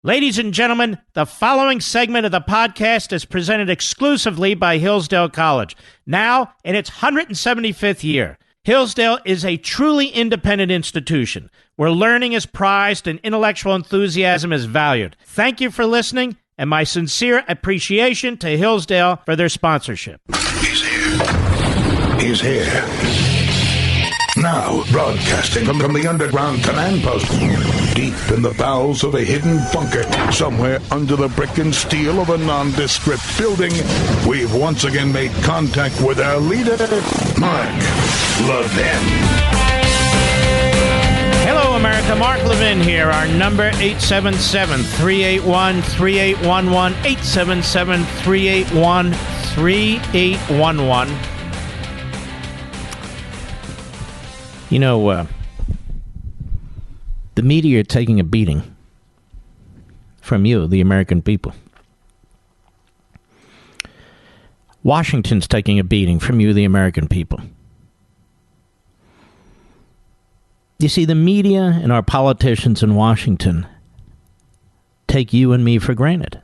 Ladies and gentlemen, the following segment of the podcast is presented exclusively by Hillsdale College, now in its 175th year. Hillsdale is a truly independent institution where learning is prized and intellectual enthusiasm is valued. Thank you for listening, and my sincere appreciation to Hillsdale for their sponsorship. He's here. He's here. Now, broadcasting from the underground command post, deep in the bowels of a hidden bunker, somewhere under the brick and steel of a nondescript building, we've once again made contact with our leader, Mark Levin. Hello, America. Mark Levin here. Our number, 877-381-3811, 877-381-3811. You know, the media are taking a beating from you, the American people. Washington's taking a beating from you, the American people. You see, the media and our politicians in Washington take you and me for granted.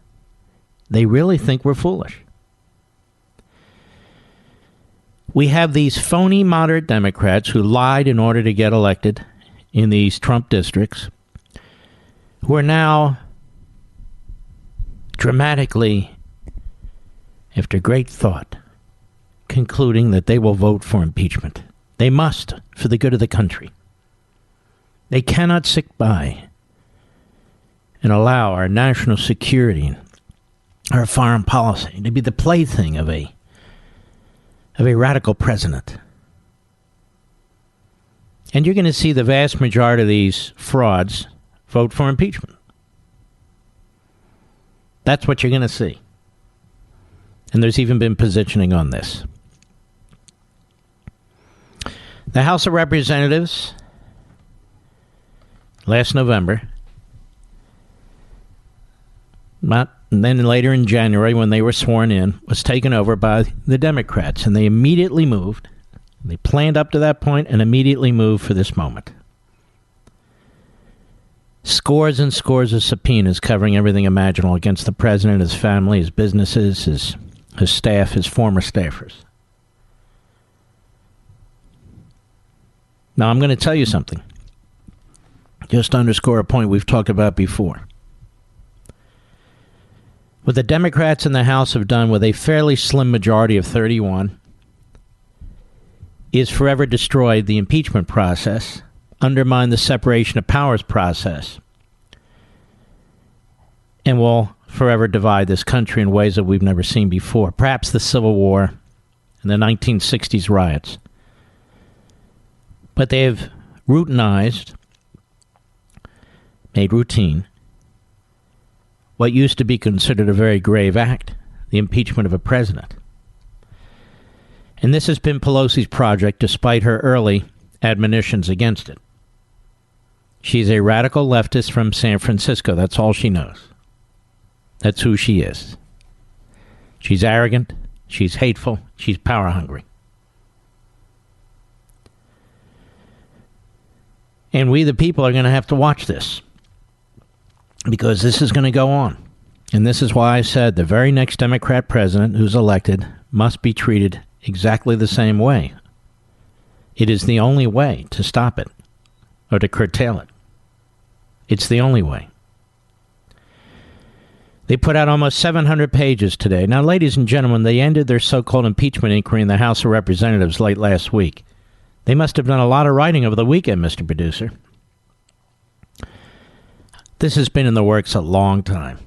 They really think we're foolish. We have these phony moderate Democrats who lied in order to get elected in these Trump districts, who are now dramatically, after great thought, concluding that they will vote for impeachment. They must, for the good of the country. They cannot sit by and allow our national security and our foreign policy to be the plaything of a radical president. And you're going to see the vast majority of these frauds vote for impeachment. That's what you're going to see. And there's even been positioning on this. The House of Representatives, last November, and then later in January, when they were sworn in, was taken over by the Democrats. And they immediately moved. They planned up to that point and immediately moved for this moment. Scores and scores of subpoenas covering everything imaginable against the president, his family, his businesses, his staff, his former staffers. Now, I'm going to tell you something. Just to underscore a point we've talked about before. What the Democrats in the House have done with a fairly slim majority of 31 is forever destroyed the impeachment process, undermine the separation of powers process, and will forever divide this country in ways that we've never seen before. Perhaps the Civil War and the 1960s riots. But they have routinized, made routine, what used to be considered a very grave act, the impeachment of a president. And this has been Pelosi's project despite her early admonitions against it. She's a radical leftist from San Francisco. That's all she knows. That's who she is. She's arrogant. She's hateful. She's power hungry. And we, the people, are going to have to watch this. Because this is going to go on. And this is why I said the very next Democrat president who's elected must be treated exactly the same way. It is the only way to stop it or to curtail it. It's the only way. They put out almost 700 pages today. Now, ladies and gentlemen, they ended their so-called impeachment inquiry in the House of Representatives late last week. They must have done a lot of writing over the weekend, Mr. Producer. This has been in the works a long time.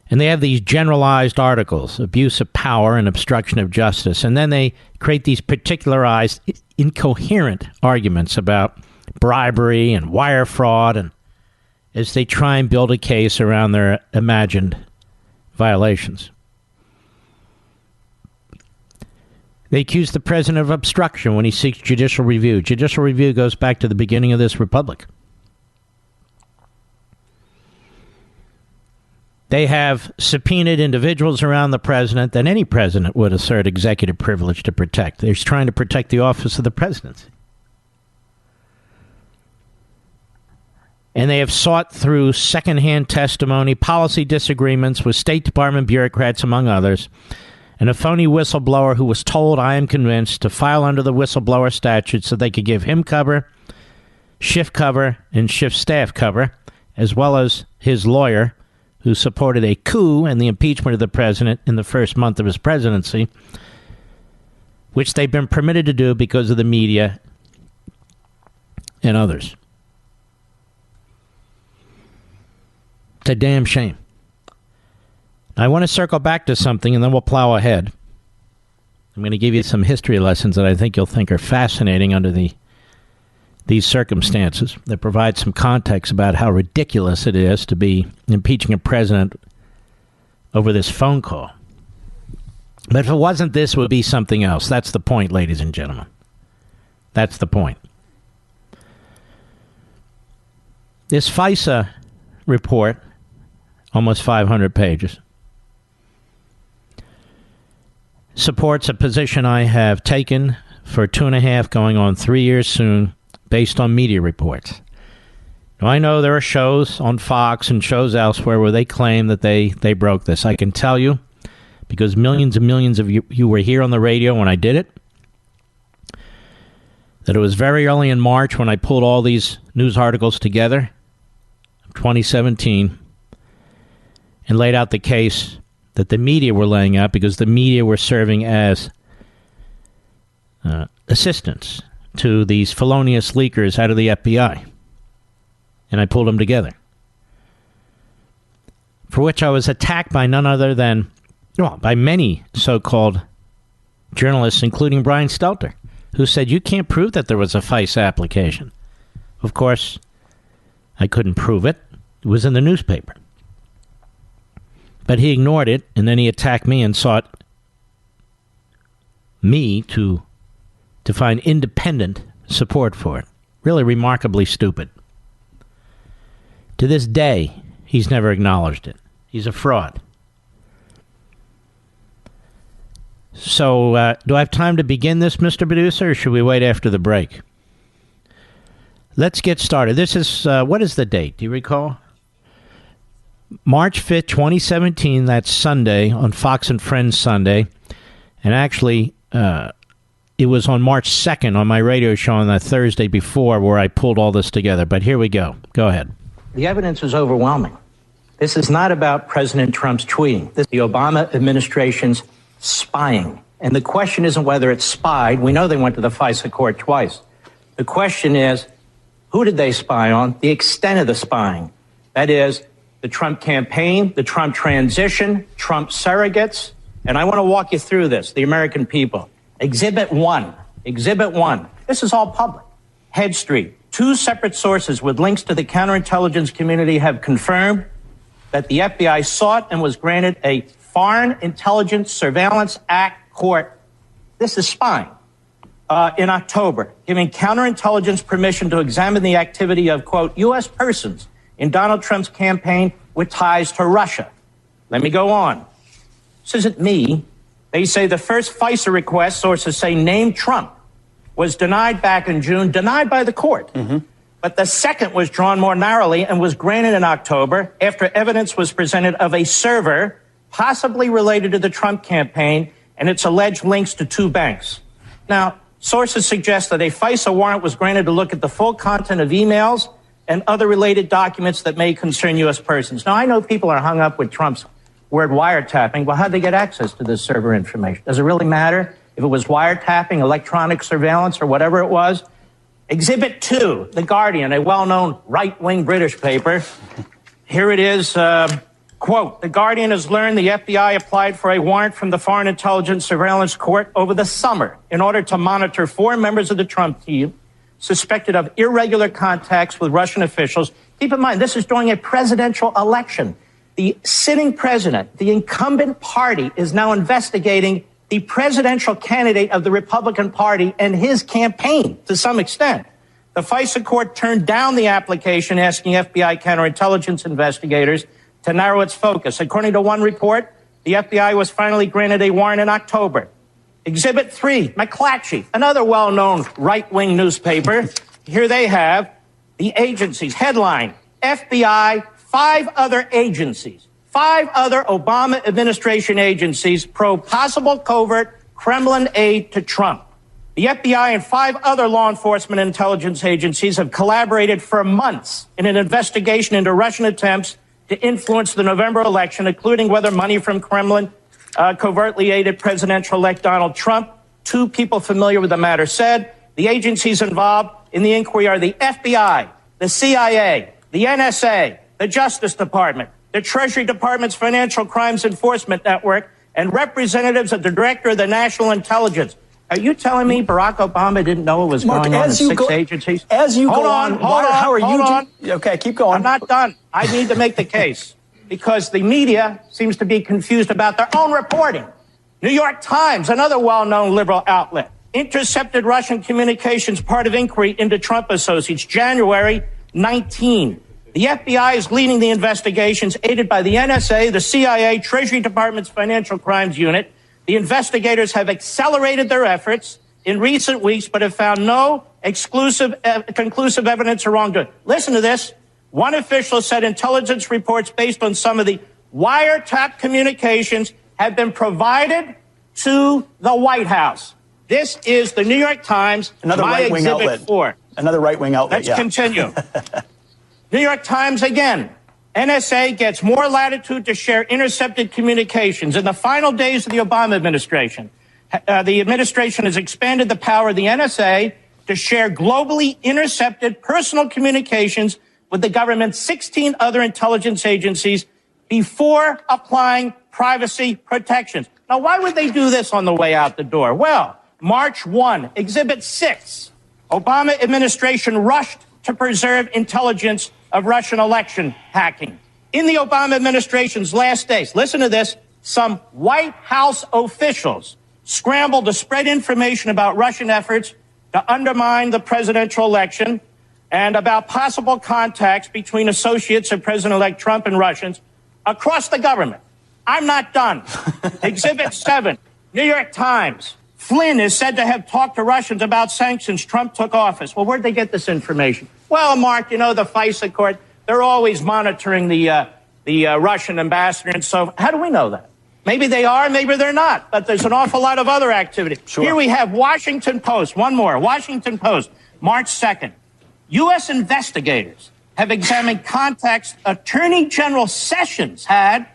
And they have these generalized articles, abuse of power and obstruction of justice. And then they create these particularized, incoherent arguments about bribery and wire fraud, and as they try and build a case around their imagined violations. They accuse the president of obstruction when he seeks judicial review. Judicial review goes back to the beginning of this republic. They have subpoenaed individuals around the president that any president would assert executive privilege to protect. They're trying to protect the office of the presidency. And they have sought through secondhand testimony, policy disagreements with State Department bureaucrats, among others, and a phony whistleblower who was told, I am convinced, to file under the whistleblower statute so they could give him cover, and shift staff cover, as well as his lawyer, who supported a coup and the impeachment of the president in the first month of his presidency, which they've been permitted to do because of the media and others. It's a damn shame. I want to circle back to something, and then we'll plow ahead. I'm going to give you some history lessons that I think you'll think are fascinating under these circumstances that provide some context about how ridiculous it is to be impeaching a president over this phone call. But if it wasn't this, it would be something else. That's the point, ladies and gentlemen. That's the point. This FISA report, almost 500 pages, supports a position I have taken for 2.5, going on 3 years soon, based on media reports. Now, I know there are shows on Fox and shows elsewhere where they claim that they broke this. I can tell you, because millions and millions of you were here on the radio when I did it, that it was very early in March when I pulled all these news articles together, 2017, and laid out the case that the media were laying out, because the media were serving as assistants to these felonious leakers out of the FBI. And I pulled them together. For which I was attacked by none other than, well, by many so-called journalists, including Brian Stelter, who said, you can't prove that there was a FISA application. Of course, I couldn't prove it. It was in the newspaper. But he ignored it, and then he attacked me and sought me to find independent support for it. Really remarkably stupid. To this day, he's never acknowledged it. He's a fraud. So, do I have time to begin this, Mr. Producer, or should we wait after the break? Let's get started. This is, what is the date? Do you recall? March 5th, 2017, that's Sunday, on Fox and Friends Sunday. And actually, it was on March 2nd on my radio show on that Thursday before where I pulled all this together. But here we go. Go ahead. The evidence is overwhelming. This is not about President Trump's tweeting. This is the Obama administration's spying. And the question isn't whether it's spied. We know they went to the FISA court twice. The question is, who did they spy on? The extent of the spying. That is, the Trump campaign, the Trump transition, Trump surrogates. And I want to walk you through this, the American people. Exhibit 1. This is all public. Head Street. 2 separate sources with links to the counterintelligence community have confirmed that the FBI sought and was granted a Foreign Intelligence Surveillance Act court. This is spying. In October, giving counterintelligence permission to examine the activity of, quote, U.S. persons in Donald Trump's campaign with ties to Russia. Let me go on. This isn't me. They say the first FISA request, sources say, named Trump, was denied back in June, denied by the court. Mm-hmm. But the second was drawn more narrowly and was granted in October after evidence was presented of a server possibly related to the Trump campaign and its alleged links to 2 banks. Now, sources suggest that a FISA warrant was granted to look at the full content of emails and other related documents that may concern U.S. persons. Now, I know people are hung up with Trump's word wiretapping. Well, how'd they get access to this server information? Does it really matter if it was wiretapping, electronic surveillance, or whatever it was? Exhibit 2, The Guardian, a well-known right-wing British paper. Here it is, quote, The Guardian has learned the FBI applied for a warrant from the Foreign Intelligence Surveillance Court over the summer in order to monitor 4 members of the Trump team suspected of irregular contacts with Russian officials. Keep in mind, this is during a presidential election. The sitting president, the incumbent party, is now investigating the presidential candidate of the Republican Party and his campaign to some extent. The FISA court turned down the application, asking FBI counterintelligence investigators to narrow its focus. According to one report, the FBI was finally granted a warrant in October. Exhibit 3, McClatchy, another well-known right-wing newspaper. Here they have the agency's headline, FBI, 5 other agencies, 5 other Obama administration agencies probe possible covert Kremlin aid to Trump. The FBI and 5 other law enforcement and intelligence agencies have collaborated for months in an investigation into Russian attempts to influence the November election, including whether money from Kremlin covertly aided presidential-elect Donald Trump. 2 people familiar with the matter said the agencies involved in the inquiry are the FBI, the CIA, the NSA, the Justice Department, the Treasury Department's Financial Crimes Enforcement Network, and representatives of the Director of the National Intelligence. Are you telling me Barack Obama didn't know what was going on in 6 agencies? As you go on, how are you? Okay, keep going. I'm not done. I need to make the case because the media seems to be confused about their own reporting. New York Times, another well-known liberal outlet, intercepted Russian communications, part of inquiry into Trump associates, January 19. The FBI is leading the investigations, aided by the NSA, the CIA, Treasury Department's Financial Crimes Unit. The investigators have accelerated their efforts in recent weeks, but have found no conclusive evidence of wrongdoing. Listen to this. One official said intelligence reports based on some of the wiretap communications have been provided to the White House. This is the New York Times, another right-wing outlet. 4. Another right-wing outlet. Let's continue. New York Times again. NSA gets more latitude to share intercepted communications. In the final days of the Obama administration, the administration has expanded the power of the NSA to share globally intercepted personal communications with the government's 16 other intelligence agencies before applying privacy protections. Now, why would they do this on the way out the door? Well, March 1, Exhibit 6, Obama administration rushed to preserve intelligence of Russian election hacking. In the Obama administration's last days, listen to this, some White House officials scrambled to spread information about Russian efforts to undermine the presidential election and about possible contacts between associates of President-elect Trump and Russians across the government. I'm not done. Exhibit 7, New York Times. Flynn is said to have talked to Russians about sanctions Trump took office. Well, where'd they get this information? Well, Mark, you know, the FISA court, they're always monitoring the Russian ambassador. And so how do we know that? Maybe they are, maybe they're not. But there's an awful lot of other activity. Sure. Here we have Washington Post. One more. Washington Post, March 2nd. U.S. investigators have examined contacts Attorney General Sessions had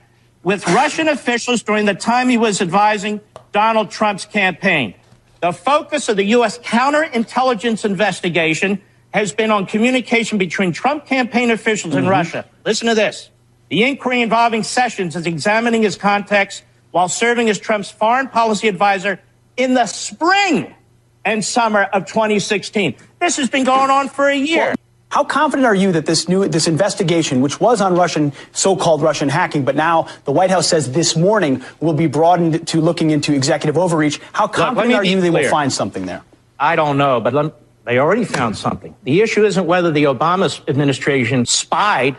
with Russian officials during the time he was advising Donald Trump's campaign. The focus of the U.S. counterintelligence investigation has been on communication between Trump campaign officials and Russia. Listen to this. The inquiry involving Sessions is examining his contacts while serving as Trump's foreign policy advisor in the spring and summer of 2016. This has been going on for a year. Well, how confident are you that this investigation, which was on so-called Russian hacking, but now the White House says this morning will be broadened to looking into executive overreach, how confident are you they will find something there? I don't know, but they already found something. The issue isn't whether the Obama administration spied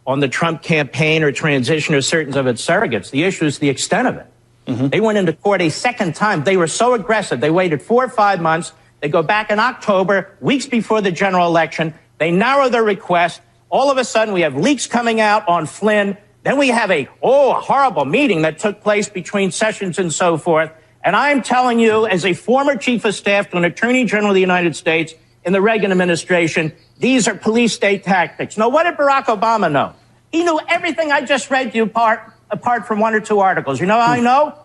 on the Trump campaign or transition or certain of its surrogates. The issue is the extent of it. They went into court a second time. They were so aggressive. They waited 4 or 5 months. They go back in October, weeks before the general election. They narrow their request. All of a sudden, we have leaks coming out on Flynn. Then we have a horrible meeting that took place between Sessions and so forth. And I'm telling you, as a former chief of staff to an attorney general of the United States in the Reagan administration, these are police state tactics. Now, what did Barack Obama know? He knew everything I just read to you apart from 1 or 2 articles. You know how I know?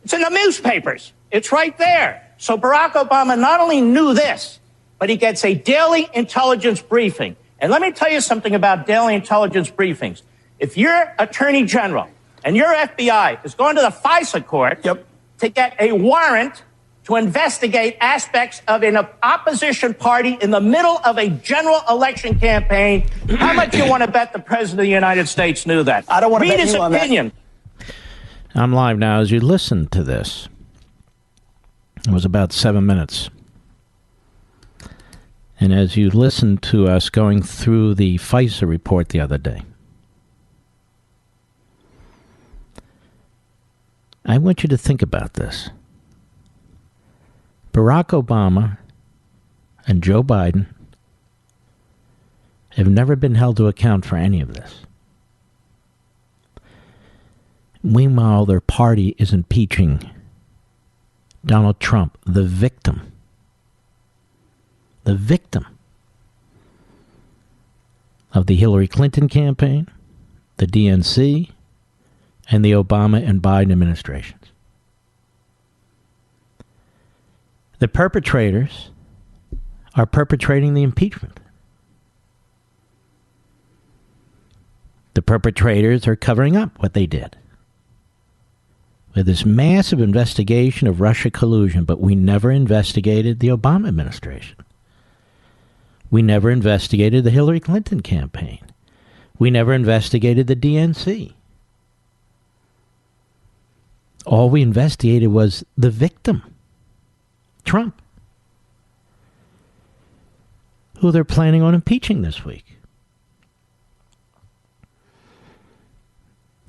It's in the newspapers. It's right there. So Barack Obama not only knew this, but he gets a daily intelligence briefing. And let me tell you something about daily intelligence briefings. If your attorney general and your FBI is going to the FISA court to get a warrant to investigate aspects of an opposition party in the middle of a general election campaign, how much you want to bet the President of the United States knew that? I don't want to read bet his you on opinion. That. I'm live now. As you listen to this, it was about 7 minutes. And as you listen to us going through the FISA report the other day, I want you to think about this. Barack Obama and Joe Biden have never been held to account for any of this. Meanwhile, their party is impeaching Donald Trump, the victim of the Hillary Clinton campaign, the DNC, and the Obama and Biden administrations. The perpetrators are perpetrating the impeachment. The perpetrators are covering up what they did with this massive investigation of Russia collusion, but we never investigated the Obama administration. We never investigated the Hillary Clinton campaign. We never investigated the DNC. All we investigated was the victim, Trump, who they're planning on impeaching this week.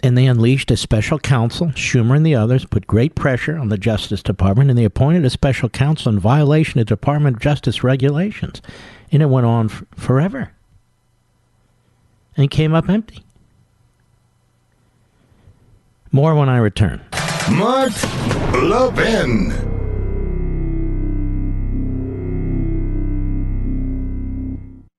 And they unleashed a special counsel. Schumer and the others put great pressure on the Justice Department, and they appointed a special counsel in violation of Department of Justice regulations. And it went on forever. And it came up empty. More when I return. Mark Levin.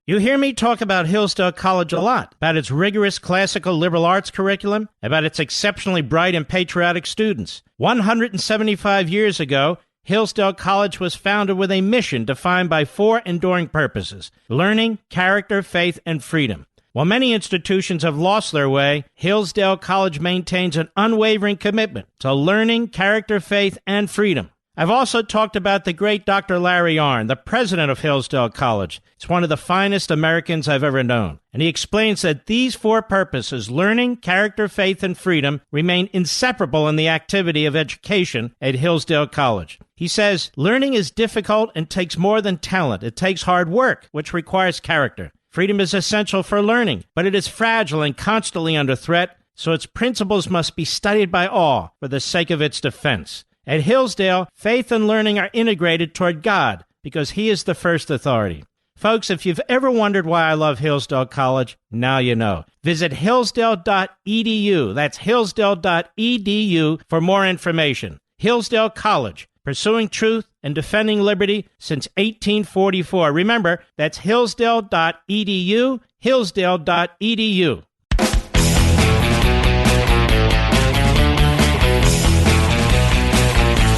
You hear me talk about Hillsdale College a lot, about its rigorous classical liberal arts curriculum, about its exceptionally bright and patriotic students. 175 years ago, Hillsdale College was founded with a mission defined by 4 enduring purposes: learning, character, faith, and freedom. While many institutions have lost their way, Hillsdale College maintains an unwavering commitment to learning, character, faith, and freedom. I've also talked about the great Dr. Larry Arnn, the president of Hillsdale College. He's one of the finest Americans I've ever known. And he explains that these 4 purposes, learning, character, faith, and freedom, remain inseparable in the activity of education at Hillsdale College. He says, learning is difficult and takes more than talent. It takes hard work, which requires character. Freedom is essential for learning, but it is fragile and constantly under threat, so its principles must be studied by all for the sake of its defense. At Hillsdale, faith and learning are integrated toward God because He is the first authority. Folks, if you've ever wondered why I love Hillsdale College, now you know. Visit hillsdale.edu. That's hillsdale.edu for more information. Hillsdale College, pursuing truth and defending liberty since 1844. Remember, that's hillsdale.edu, hillsdale.edu.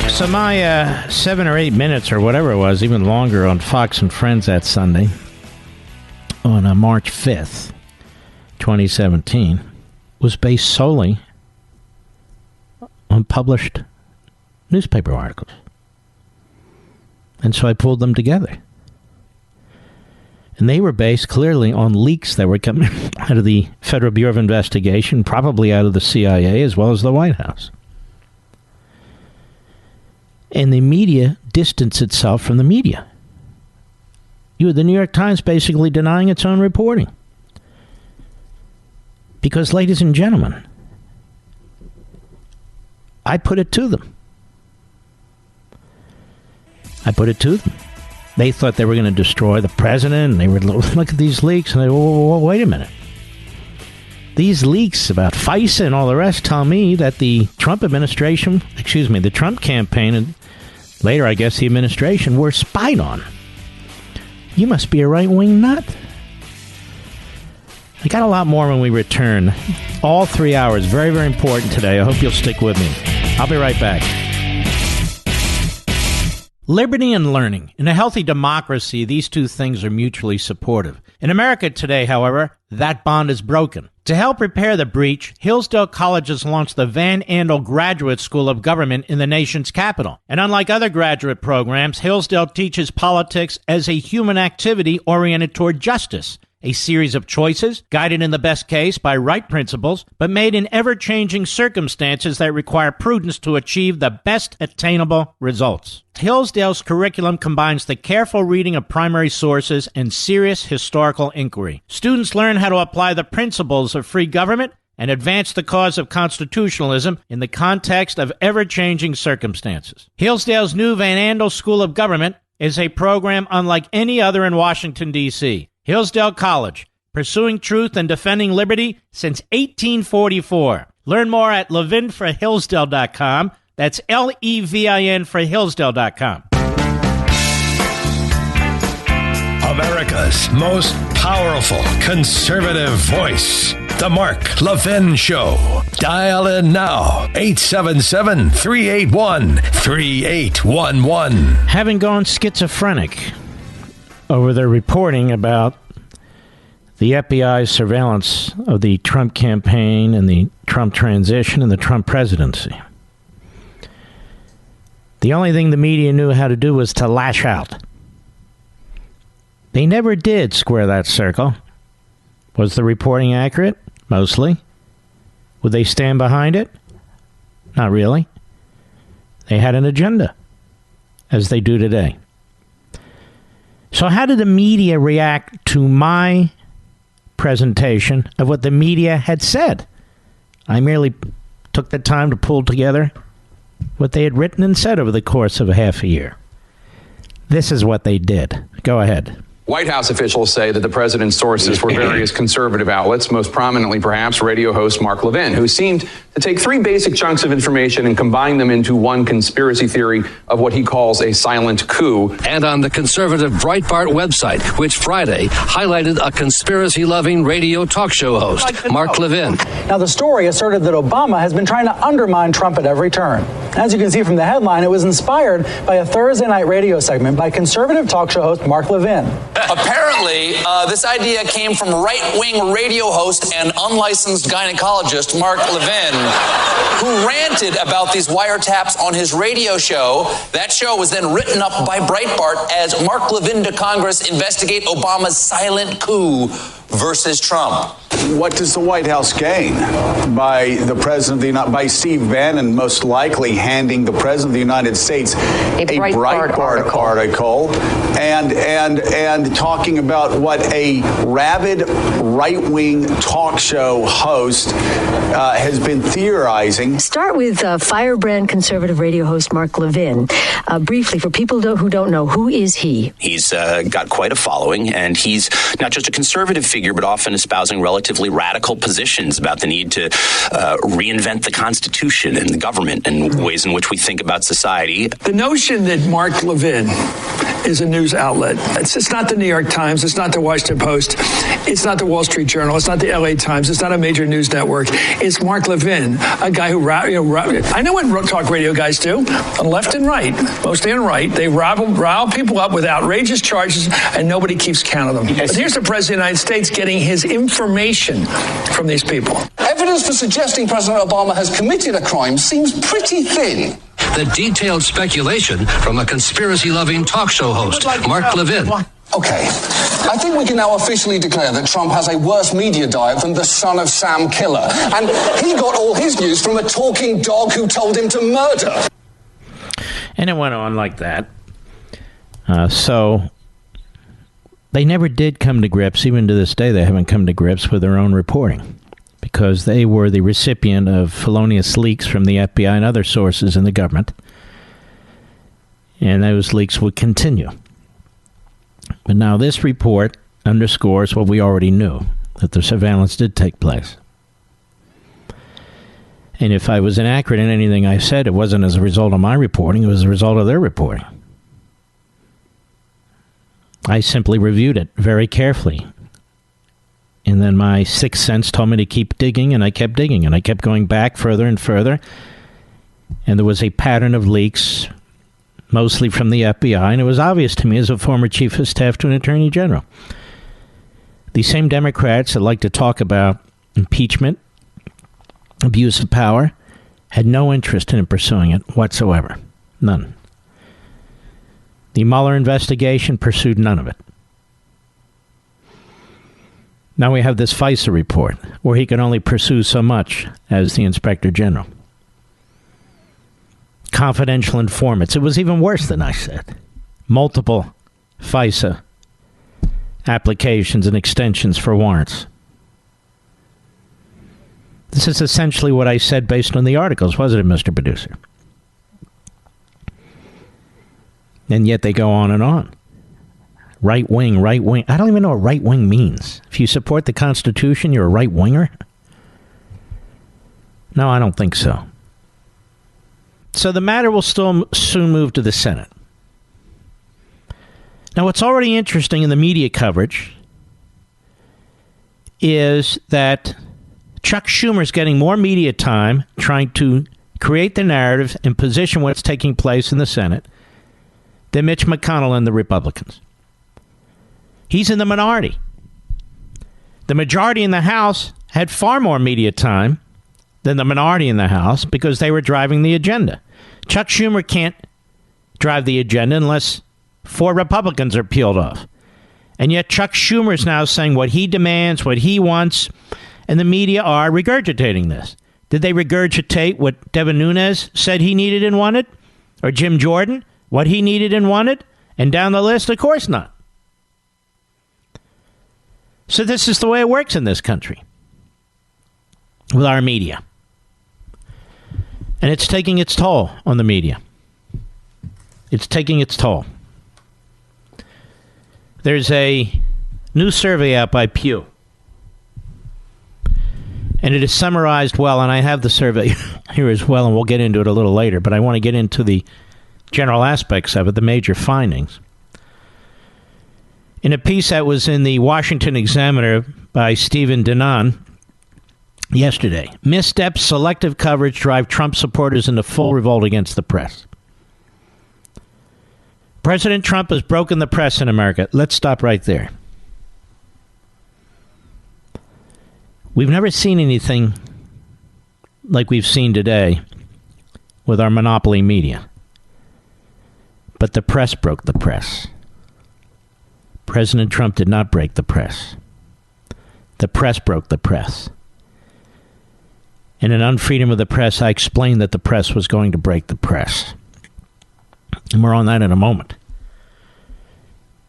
So my 7 or 8 minutes or whatever it was, even longer, on Fox and Friends that Sunday, on March 5th, 2017, was based solely on published newspaper articles. And so I pulled them together. And they were based clearly on leaks that were coming out of the Federal Bureau of Investigation, probably out of the CIA, as well as the White House. And the media distanced itself from the media. The New York Times basically denying its own reporting. Because, ladies and gentlemen, I put it to them. They thought they were going to destroy the president, and they would look at these leaks, and they wait a minute. These leaks about FISA and all the rest tell me that the Trump administration, the Trump campaign, and later, I guess, the administration, were spied on. You must be a right-wing nut. I got a lot more when we return. All 3 hours. Very, very important today. I hope you'll stick with me. I'll be right back. Liberty and learning. In a healthy democracy, these two things are mutually supportive. In America today, however, that bond is broken. To help repair the breach, Hillsdale College has launched the Van Andel Graduate School of Government in the nation's capital. And unlike other graduate programs, Hillsdale teaches politics as a human activity oriented toward justice. A series of choices, guided in the best case by right principles, but made in ever-changing circumstances that require prudence to achieve the best attainable results. Hillsdale's curriculum combines the careful reading of primary sources and serious historical inquiry. Students learn how to apply the principles of free government and advance the cause of constitutionalism in the context of ever-changing circumstances. Hillsdale's new Van Andel School of Government is a program unlike any other in Washington, D.C. Hillsdale College, pursuing truth and defending liberty since 1844. Learn more at levinforhillsdale.com. That's Levin for Hillsdale.com. America's most powerful conservative voice. The Mark Levin Show. Dial in now. 877-381-3811. Having gone schizophrenic over their reporting about the FBI's surveillance of the Trump campaign and the Trump transition and the Trump presidency, the only thing the media knew how to do was to lash out. They never did square that circle. Was the reporting accurate? Mostly. Would they stand behind it? Not really. They had an agenda, as they do today. So how did the media react to my presentation of what the media had said? I merely took the time to pull together what they had written and said over the course of a half a year. This is what they did. Go ahead. White House officials say that the president's sources were various conservative outlets, most prominently perhaps radio host Mark Levin, who seemed to take three basic chunks of information and combine them into one conspiracy theory of what he calls a silent coup. And on the conservative Breitbart website, which Friday highlighted a conspiracy-loving radio talk show host, Mark Levin. Now, the story asserted that Obama has been trying to undermine Trump at every turn. As you can see from the headline, it was inspired by a Thursday night radio segment by conservative talk show host Mark Levin. Apparently, this idea came from right-wing radio host and unlicensed gynecologist Mark Levin, who ranted about these wiretaps on his radio show. That show was then written up by Breitbart as Mark Levin to Congress investigate Obama's silent coup versus Trump. What does the White House gain by the president by Steve Bannon most likely handing the president of the United States a Breitbart article and talking about what a rabid right-wing talk show host has been theorizing? Start with firebrand conservative radio host Mark Levin. Briefly, for people who don't know, who is he? He's got quite a following, and he's not just a conservative figure, but often espousing relatively radical positions about the need to reinvent the Constitution and the government and ways in which we think about society. The notion that Mark Levin is a news outlet, it's not the New York Times, it's not the Washington Post, it's not the Wall Street Journal, it's not the LA Times, it's not a major news network. It's Mark Levin, a guy who, I know what talk radio guys do, on left and right, mostly on right. They rile people up with outrageous charges, and nobody keeps count of them. Yes. But here's the President of the United States getting his information from these people. Evidence for suggesting President Obama has committed a crime seems pretty thin. The detailed speculation from a conspiracy-loving talk show host, Mark Levin. Okay, I think we can now officially declare that Trump has a worse media diet than the son of Sam Killer. And he got all his news from a talking dog who told him to murder. And it went on like that. So they never did come to grips. Even to this day, they haven't come to grips with their own reporting, because they were the recipient of felonious leaks from the FBI and other sources in the government. And those leaks would continue. But now this report underscores what we already knew, that the surveillance did take place. And if I was inaccurate in anything I said, it wasn't as a result of my reporting, it was a result of their reporting. I simply reviewed it very carefully. And then my sixth sense told me to keep digging, and I kept digging, and I kept going back further and further. And there was a pattern of leaks, mostly from the FBI, and it was obvious to me as a former chief of staff to an attorney general. The same Democrats that like to talk about impeachment, abuse of power, had no interest in pursuing it whatsoever. None. The Mueller investigation pursued none of it. Now we have this FISA report, where he can only pursue so much as the Inspector General. Confidential informants. It was even worse than I said. Multiple FISA applications and extensions for warrants. This is essentially what I said based on the articles, wasn't it, Mr. Producer? And yet they go on and on. Right wing. I don't even know what right wing means. If you support the Constitution, you're a right winger? No, I don't think so. So the matter will still soon move to the Senate. Now, what's already interesting in the media coverage is that Chuck Schumer's getting more media time trying to create the narrative and position what's taking place in the Senate than Mitch McConnell and the Republicans. He's in the minority. The majority in the House had far more media time than the minority in the House because they were driving the agenda. Chuck Schumer can't drive the agenda unless 4 Republicans are peeled off. And yet Chuck Schumer is now saying what he demands, what he wants, and the media are regurgitating this. Did they regurgitate what Devin Nunes said he needed and wanted? Or Jim Jordan, what he needed and wanted? And down the list, of course not. So this is the way it works in this country with our media. And it's taking its toll on the media. It's taking its toll. There's a new survey out by Pew. And it is summarized well, and I have the survey here as well, and we'll get into it a little later, but I want to get into the general aspects of it, the major findings. In a piece that was in the Washington Examiner by Stephen Denon yesterday, missteps, selective coverage drive Trump supporters into full revolt against the press. President Trump has broken the press in America. Let's stop right there. We've never seen anything like we've seen today with our monopoly media. But the press broke the press. President Trump did not break the press. The press broke the press. In an Unfreedom of the Press, I explained that the press was going to break the press. And we're on that in a moment.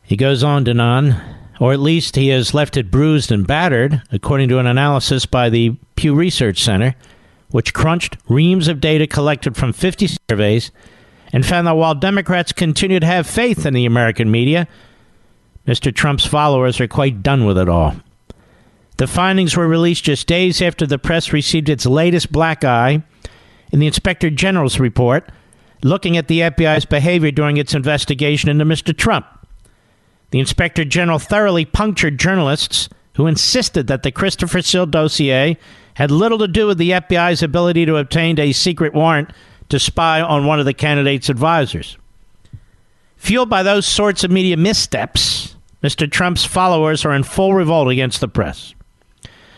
He goes on, Denon, or at least he has left it bruised and battered, according to an analysis by the Pew Research Center, which crunched reams of data collected from 50 surveys and found that while Democrats continue to have faith in the American media, Mr. Trump's followers are quite done with it all. The findings were released just days after the press received its latest black eye in the Inspector General's report, looking at the FBI's behavior during its investigation into Mr. Trump. The Inspector General thoroughly punctured journalists who insisted that the Christopher Steele dossier had little to do with the FBI's ability to obtain a secret warrant to spy on one of the candidate's advisors. Fueled by those sorts of media missteps, Mr. Trump's followers are in full revolt against the press.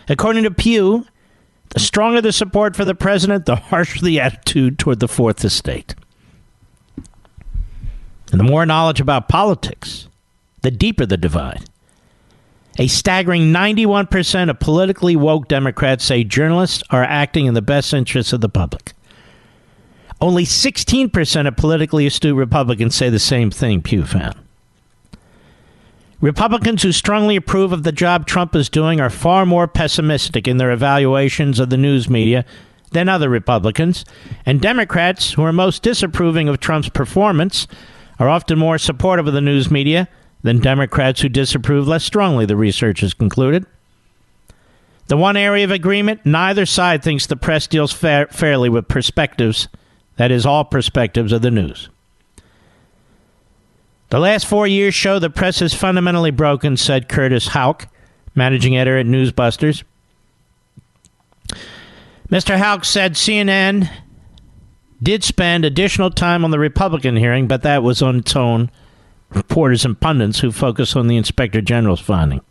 According to Pew, the stronger the support for the president, the harsher the attitude toward the Fourth Estate. And the more knowledge about politics, the deeper the divide. A staggering 91% of politically woke Democrats say journalists are acting in the best interests of the public. Only 16% of politically astute Republicans say the same thing, Pew found. Republicans who strongly approve of the job Trump is doing are far more pessimistic in their evaluations of the news media than other Republicans, and Democrats who are most disapproving of Trump's performance are often more supportive of the news media than Democrats who disapprove less strongly, the research has concluded. The one area of agreement, neither side thinks the press deals fairly with perspectives, that is, all perspectives of the news. The last 4 years show the press is fundamentally broken, said Curtis Houck, managing editor at Newsbusters. Mr. Houck said CNN did spend additional time on the Republican hearing, but that was on its own. Reporters and pundits who focus on the Inspector General's finding.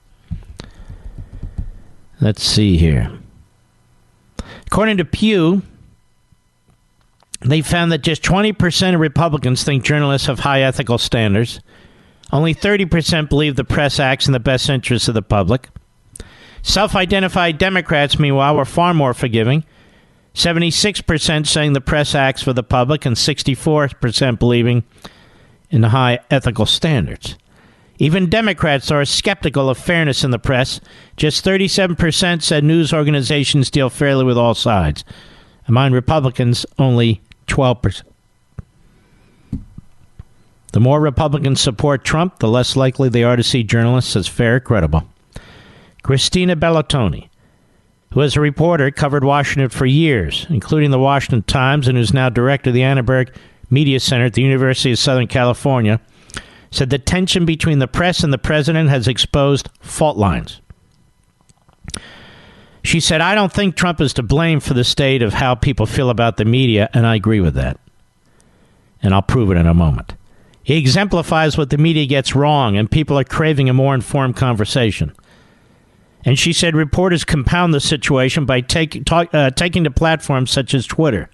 Let's see here. According to Pew, they found that just 20% of Republicans think journalists have high ethical standards. Only 30% believe the press acts in the best interests of the public. Self-identified Democrats, meanwhile, were far more forgiving. 76% saying the press acts for the public and 64% believing in the high ethical standards. Even Democrats are skeptical of fairness in the press. Just 37% said news organizations deal fairly with all sides. Among Republicans, only 12%. The more Republicans support Trump, the less likely they are to see journalists as fair and credible. Christina Bellatoni, who as a reporter covered Washington for years, including the Washington Times, and who's now director of the Annenberg Media Center at the University of Southern California, said the tension between the press and the president has exposed fault lines. She said, I don't think Trump is to blame for the state of how people feel about the media, and I agree with that. And I'll prove it in a moment. He exemplifies what the media gets wrong, and people are craving a more informed conversation. And she said reporters compound the situation by taking to platforms such as Twitter,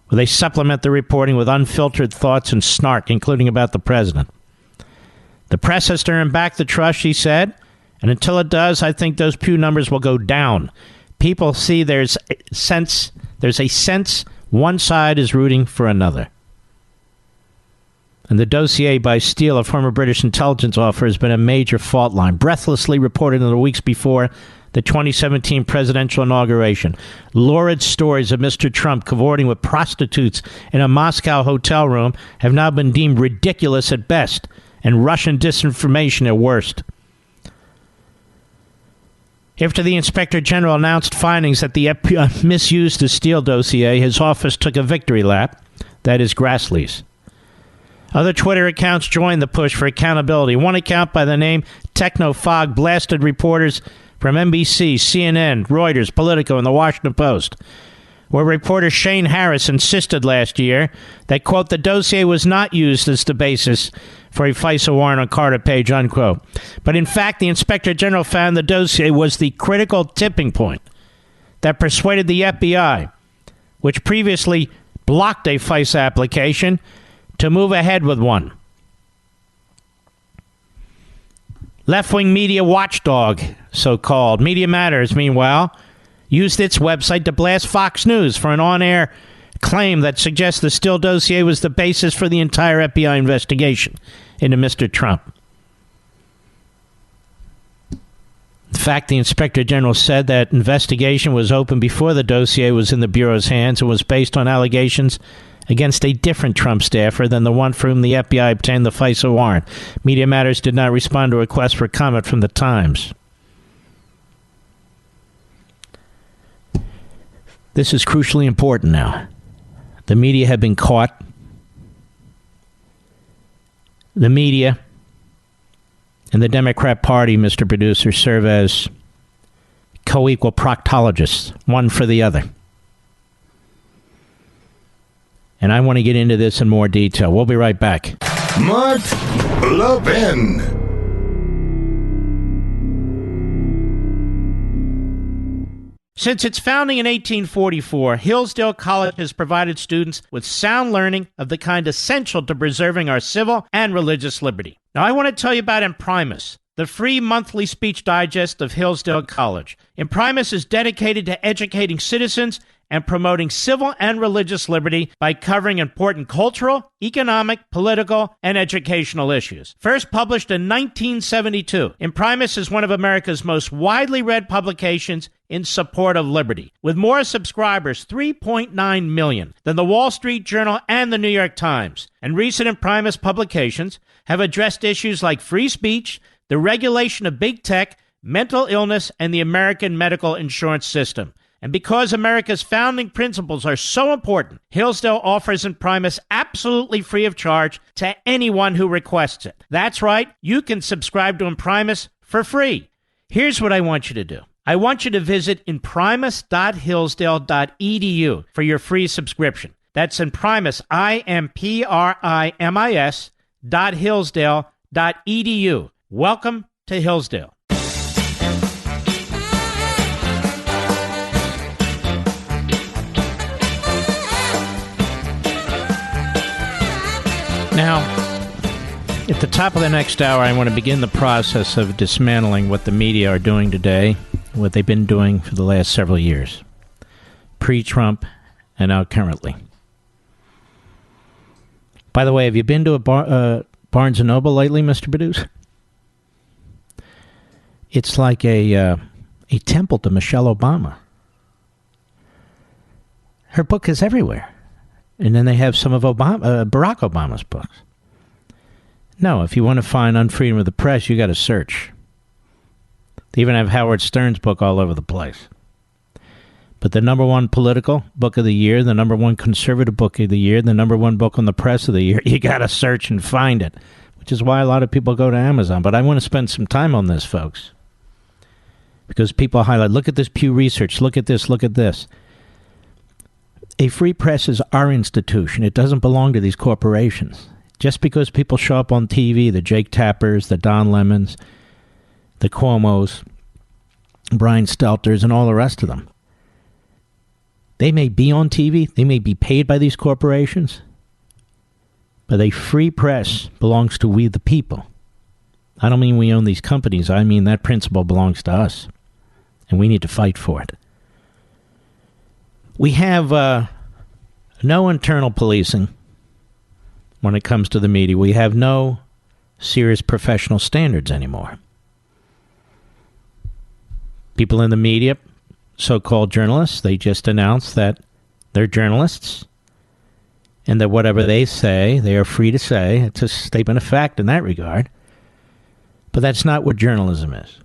where they supplement the reporting with unfiltered thoughts and snark, including about the president. The press has to earn back the trust, she said, and until it does, I think those Pew numbers will go down. People see there's a sense one side is rooting for another. And the dossier by Steele, a former British intelligence officer, has been a major fault line, breathlessly reported in the weeks before the 2017 presidential inauguration. Lurid stories of Mr. Trump cavorting with prostitutes in a Moscow hotel room have now been deemed ridiculous at best and Russian disinformation at worst. After the Inspector General announced findings that the FBI misused the Steele dossier, his office took a victory lap, that is Grassley's. Other Twitter accounts joined the push for accountability. One account by the name Technofog blasted reporters from NBC, CNN, Reuters, Politico, and the Washington Post, where reporter Shane Harris insisted last year that, quote, the dossier was not used as the basis for a FISA warrant on Carter Page, unquote. But in fact, the Inspector General found the dossier was the critical tipping point that persuaded the FBI, which previously blocked a FISA application, to move ahead with one. Left-wing media watchdog, so-called Media Matters, meanwhile, used its website to blast Fox News for an on-air claim that suggests the Steele dossier was the basis for the entire FBI investigation into Mr. Trump. In fact, the Inspector General said that investigation was open before the dossier was in the Bureau's hands and was based on allegations against a different Trump staffer than the one for whom the FBI obtained the FISA warrant. Media Matters did not respond to a request for comment from the Times. This is crucially important now. The media have been caught. The media and the Democrat Party, Mr. Producer, serve as co-equal proctologists, one for the other. And I want to get into this in more detail. We'll be right back. Mark Levin. Since its founding in 1844, Hillsdale College has provided students with sound learning of the kind essential to preserving our civil and religious liberty. Now, I want to tell you about Imprimis, the free monthly speech digest of Hillsdale College. Imprimis is dedicated to educating citizens and promoting civil and religious liberty by covering important cultural, economic, political, and educational issues. First published in 1972, Imprimis is one of America's most widely read publications in support of liberty, with more subscribers, 3.9 million, than the Wall Street Journal and the New York Times. And recent Imprimis publications have addressed issues like free speech, the regulation of big tech, mental illness, and the American medical insurance system. And because America's founding principles are so important, Hillsdale offers Imprimis absolutely free of charge to anyone who requests it. That's right, you can subscribe to Imprimis for free. Here's what I want you to do. I want you to visit imprimis.hillsdale.edu for your free subscription. That's Imprimis, imprimis.hillsdale.edu. Welcome to Hillsdale. Now, at the top of the next hour, I want to begin the process of dismantling what the media are doing today, what they've been doing for the last several years, pre-Trump and now currently. By the way, have you been to a Barnes & Noble lately, Mr. Producer? It's like a temple to Michelle Obama. Her book is everywhere. And then they have some of Barack Obama's books. No, if you want to find unfreedom of the press, you got to search. They even have Howard Stern's book all over the place. But the number one political book of the year, the number one conservative book of the year, the number one book on the press of the year, you got to search and find it, which is why a lot of people go to Amazon. But I want to spend some time on this, folks, because people highlight, look at this Pew Research, look at this, look at this. A free press is our institution. It doesn't belong to these corporations. Just because people show up on TV, the Jake Tappers, the Don Lemons, the Cuomos, Brian Stelters, and all the rest of them. They may be on TV, they may be paid by these corporations, but a free press belongs to we the people. I don't mean we own these companies, I mean that principle belongs to us, and we need to fight for it. We have no internal policing when it comes to the media. We have no serious professional standards anymore. People in the media, so-called journalists, they just announced that they're journalists and that whatever they say, they are free to say. It's a statement of fact in that regard. But that's not what journalism is.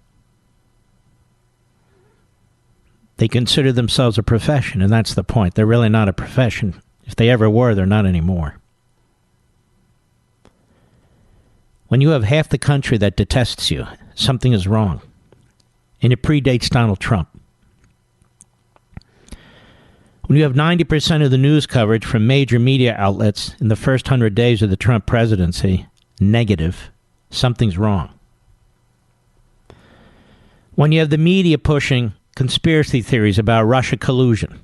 They consider themselves a profession, and that's the point. They're really not a profession. If they ever were, they're not anymore. When you have half the country that detests you, something is wrong. And it predates Donald Trump. When you have 90% of the news coverage from major media outlets in the first 100 days of the Trump presidency negative, something's wrong. When you have the media pushing conspiracy theories about Russia collusion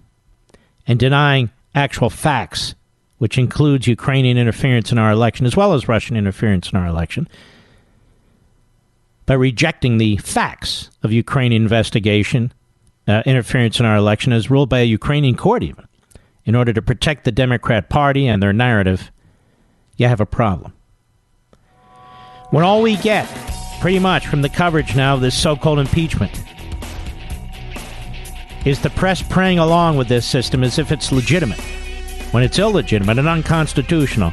and denying actual facts, which includes Ukrainian interference in our election as well as Russian interference in our election, by rejecting the facts of Ukrainian investigation, interference in our election as ruled by a Ukrainian court even, in order to protect the Democrat Party and their narrative, you have a problem. When all we get, pretty much from the coverage now of this so-called impeachment, is the press praying along with this system as if it's legitimate, when it's illegitimate and unconstitutional,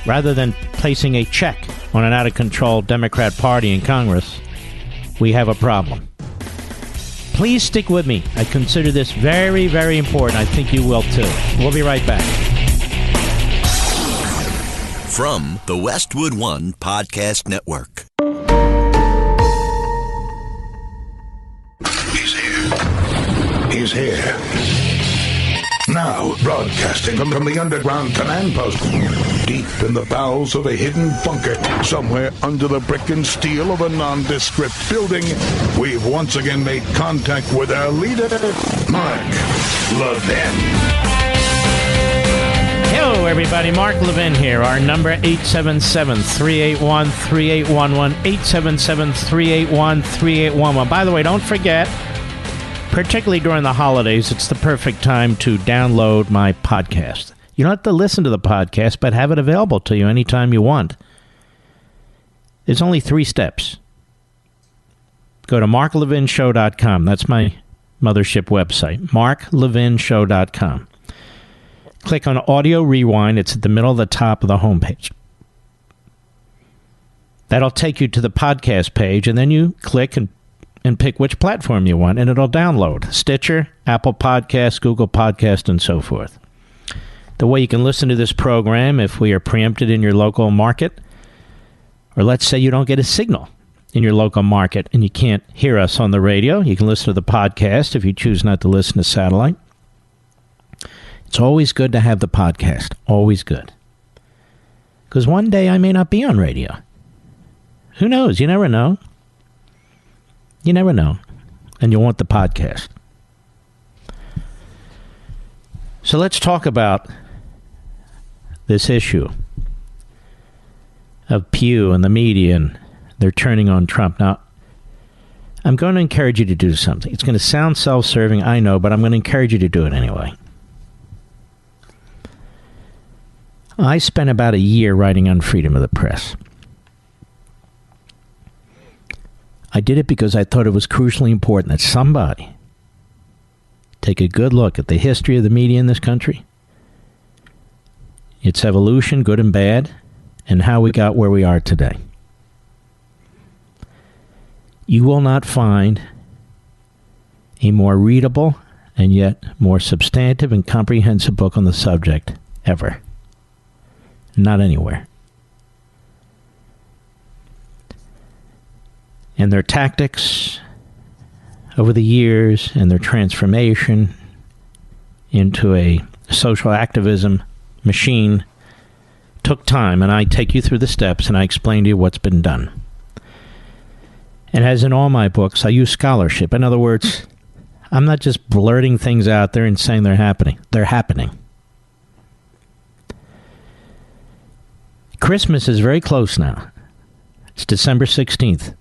rather than placing a check on an out-of-control Democrat Party in Congress, we have a problem. Please stick with me. I consider this very, very important. I think you will too. We'll be right back. From the Westwood One Podcast Network. He's here. Now, broadcasting from the underground command post, deep in the bowels of a hidden bunker, somewhere under the brick and steel of a nondescript building, we've once again made contact with our leader, Mark Levin. Hello, everybody. Mark Levin here. Our number, 877-381-3811, 877-381-3811. By the way, don't forget, particularly during the holidays, it's the perfect time to download my podcast. You don't have to listen to the podcast, but have it available to you anytime you want. There's only 3 steps. Go to marklevinshow.com. That's my mothership website, marklevinshow.com. Click on Audio Rewind. It's at the middle of the top of the homepage. That'll take you to the podcast page, and then you click and pick which platform you want, and it'll download. Stitcher, Apple Podcasts, Google Podcasts, and so forth. The way you can listen to this program if we are preempted in your local market, or let's say you don't get a signal in your local market and you can't hear us on the radio, you can listen to the podcast if you choose not to listen to satellite. It's always good to have the podcast. Always good. Because one day I may not be on radio. Who knows? You never know. You never know. And you'll want the podcast. So let's talk about this issue of Pew and the media, and they're turning on Trump. Now, I'm going to encourage you to do something. It's going to sound self-serving, I know, but I'm going to encourage you to do it anyway. I spent about a year writing on freedom of the press. I did it because I thought it was crucially important that somebody take a good look at the history of the media in this country, its evolution, good and bad, and how we got where we are today. You will not find a more readable and yet more substantive and comprehensive book on the subject ever. Not anywhere. And their tactics over the years and their transformation into a social activism machine took time, and I take you through the steps and I explain to you what's been done. And as in all my books, I use scholarship. In other words, I'm not just blurting things out there and saying they're happening. They're happening. Christmas is very close now. It's December 16th.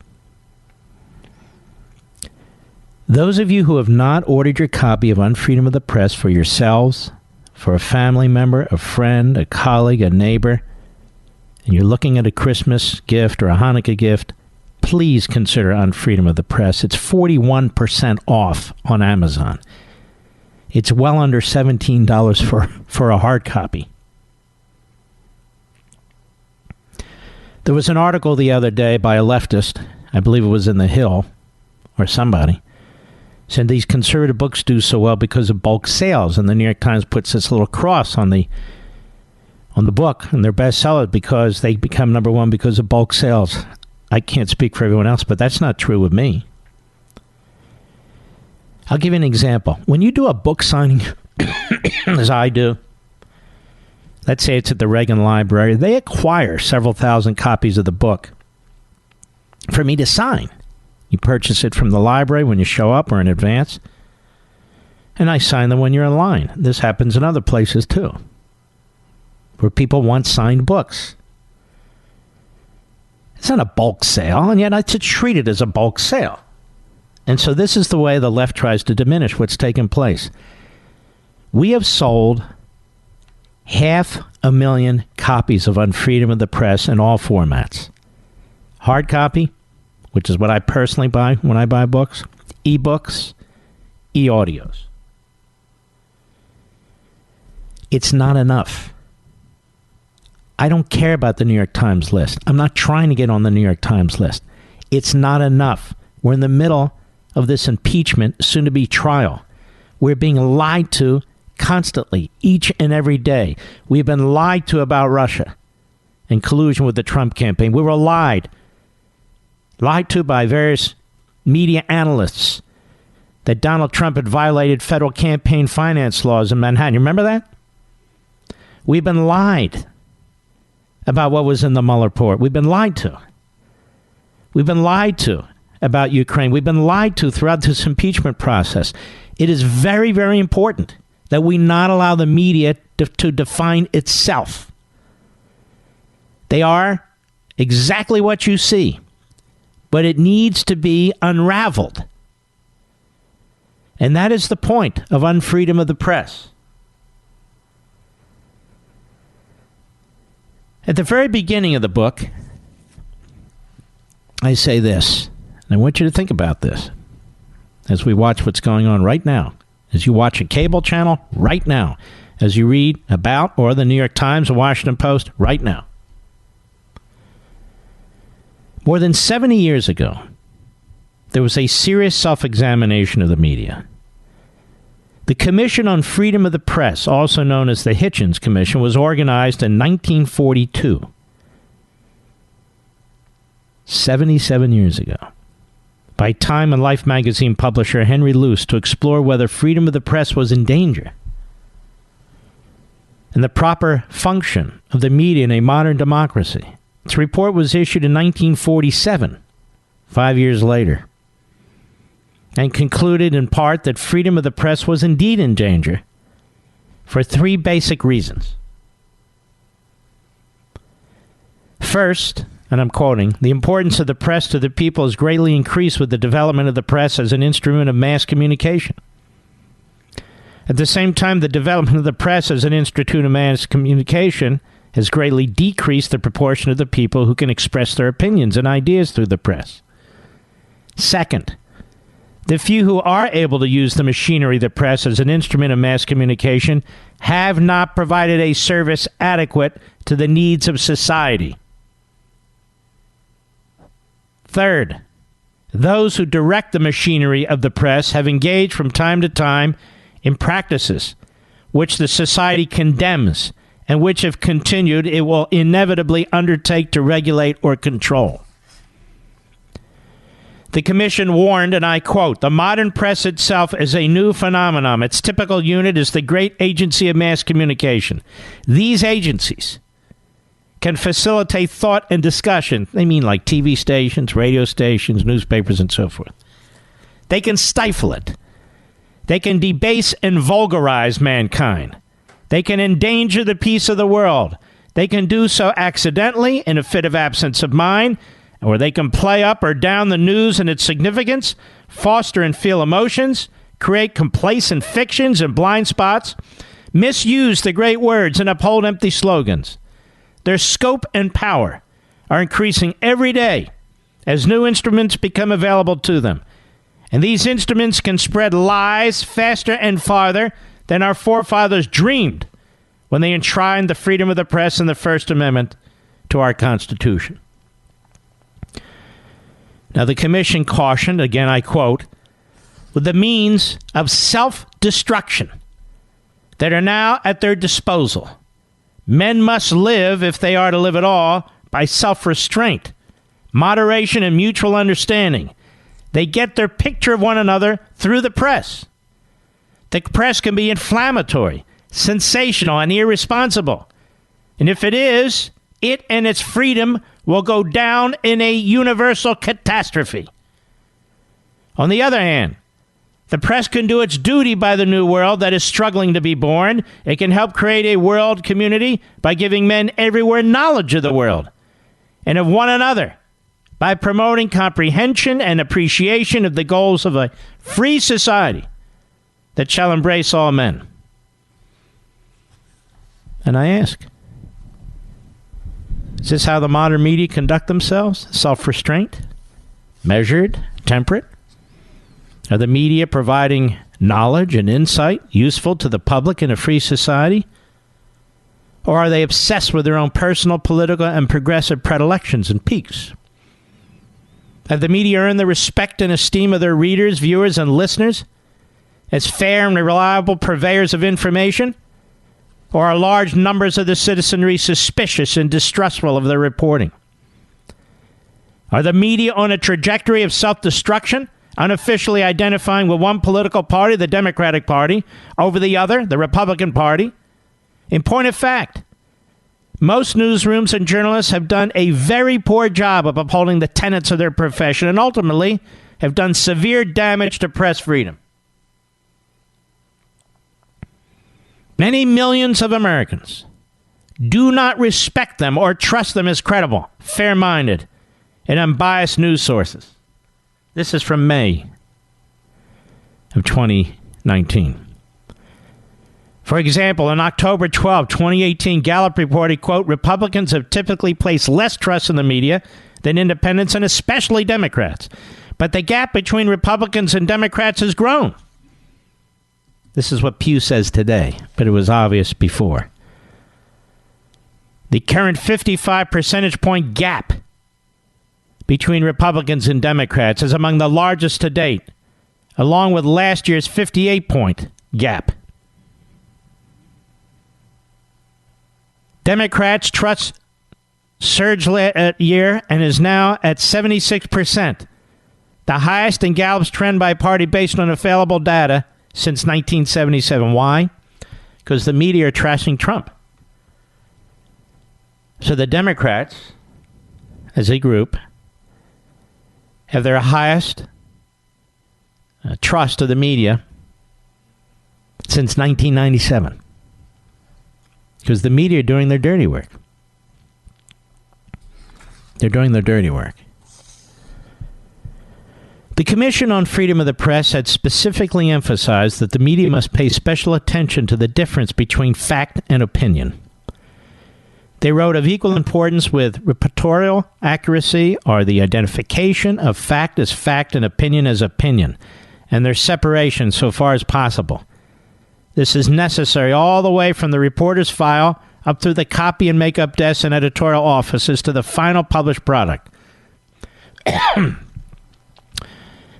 Those of you who have not ordered your copy of Unfreedom of the Press for yourselves, for a family member, a friend, a colleague, a neighbor, and you're looking at a Christmas gift or a Hanukkah gift, please consider Unfreedom of the Press. It's 41% off on Amazon. It's well under $17 for a hard copy. There was an article the other day by a leftist, I believe it was in The Hill, or somebody, said these conservative books do so well because of bulk sales, and the New York Times puts this little cross on the book, and they're bestsellers because they become number one because of bulk sales. I can't speak for everyone else, but that's not true with me. I'll give you an example. When you do a book signing, as I do, let's say it's at the Reagan Library, they acquire several thousand copies of the book for me to sign. You purchase it from the library when you show up or in advance, and I sign them when you're in line. This happens in other places too, where people want signed books. It's not a bulk sale, and yet I treat it as a bulk sale. And so this is the way the left tries to diminish what's taken place. We have sold 500,000 copies of Unfreedom of the Press in all formats. Hard copy, which is what I personally buy when I buy books, ebooks, e-audios. It's not enough. I don't care about the New York Times list. I'm not trying to get on the New York Times list. It's not enough. We're in the middle of this impeachment, soon-to-be trial. We're being lied to constantly, each and every day. We've been lied to about Russia in collusion with the Trump campaign. We were lied to by various media analysts that Donald Trump had violated federal campaign finance laws in Manhattan. You remember that? We've been lied about what was in the Mueller report. We've been lied to. We've been lied to about Ukraine. We've been lied to throughout this impeachment process. It is very, very important that we not allow the media to define itself. They are exactly what you see, but it needs to be unraveled. And that is the point of Unfreedom of the Press. At the very beginning of the book, I say this, and I want you to think about this as we watch what's going on right now, as you watch a cable channel right now, as you read about or the New York Times or Washington Post right now. More than 70 years ago, there was a serious self-examination of the media. The Commission on Freedom of the Press, also known as the Hitchens Commission, was organized in 1942, 77 years ago, by Time and Life magazine publisher Henry Luce to explore whether freedom of the press was in danger and the proper function of the media in a modern democracy. Its report was issued in 1947, 5 years later, and concluded in part that freedom of the press was indeed in danger for three basic reasons. First, and I'm quoting, the importance of the press to the people has greatly increased with the development of the press as an instrument of mass communication. At the same time, the development of the press as an instrument of mass communication has greatly decreased the proportion of the people who can express their opinions and ideas through the press. Second, The few who are able to use the machinery of the press as an instrument of mass communication have not provided a service adequate to the needs of society. Third, those who direct the machinery of the press have engaged from time to time in practices which the society condemns and which, if continued, it will inevitably undertake to regulate or control. The commission warned, and I quote, "The modern press itself is a new phenomenon. Its typical unit is the great agency of mass communication. These agencies can facilitate thought and discussion." They mean like TV stations, radio stations, newspapers, and so forth. They can stifle it. They can debase and vulgarize mankind. They can endanger the peace of the world. They can do so accidentally in a fit of absence of mind, or they can play up or down the news and its significance, foster and feel emotions, create complacent fictions and blind spots, misuse the great words and uphold empty slogans. Their scope and power are increasing every day as new instruments become available to them. And these instruments can spread lies faster and farther than our forefathers dreamed when they enshrined the freedom of the press in the First Amendment to our Constitution. Now, the commission cautioned, again I quote, "with the means of self-destruction that are now at their disposal, men must live, if they are to live at all, by self-restraint, moderation, and mutual understanding. They get their picture of one another through the press. The press can be inflammatory, sensational, and irresponsible. And if it is, it and its freedom will go down in a universal catastrophe. On the other hand, the press can do its duty by the new world that is struggling to be born. It can help create a world community by giving men everywhere knowledge of the world and of one another, by promoting comprehension and appreciation of the goals of a free society that shall embrace all men." And I ask, is this how the modern media conduct themselves? Self-restraint? Measured? Temperate? Are the media providing knowledge and insight useful to the public in a free society? Or are they obsessed with their own personal, political, and progressive predilections and peaks? Have the media earned the respect and esteem of their readers, viewers, and listeners as fair and reliable purveyors of information? Or are large numbers of the citizenry suspicious and distrustful of their reporting? Are the media on a trajectory of self-destruction, unofficially identifying with one political party, the Democratic Party, over the other, the Republican Party? In point of fact, most newsrooms and journalists have done a very poor job of upholding the tenets of their profession and ultimately have done severe damage to press freedom. Many millions of Americans do not respect them or trust them as credible, fair-minded, and unbiased news sources. This is from May of 2019. For example, on October 12, 2018, Gallup reported, quote, "Republicans have typically placed less trust in the media than independents and especially Democrats. But the gap between Republicans and Democrats has grown." This is what Pew says today, but it was obvious before. The current 55 percentage point gap between Republicans and Democrats is among the largest to date, along with last year's 58-point gap. Democrats' trust surged last year and is now at 76%, the highest in Gallup's trend by party based on available data since 1977. Why? Because the media are trashing Trump. So the Democrats, as a group, have their highest trust of the media since 1997. Because the media are doing their dirty work. They're doing their dirty work. The Commission on Freedom of the Press had specifically emphasized that the media must pay special attention to the difference between fact and opinion. They wrote, of equal importance with reportorial accuracy are the identification of fact as fact and opinion as opinion, and their separation so far as possible. This is necessary all the way from the reporter's file up through the copy and makeup desks and editorial offices to the final published product.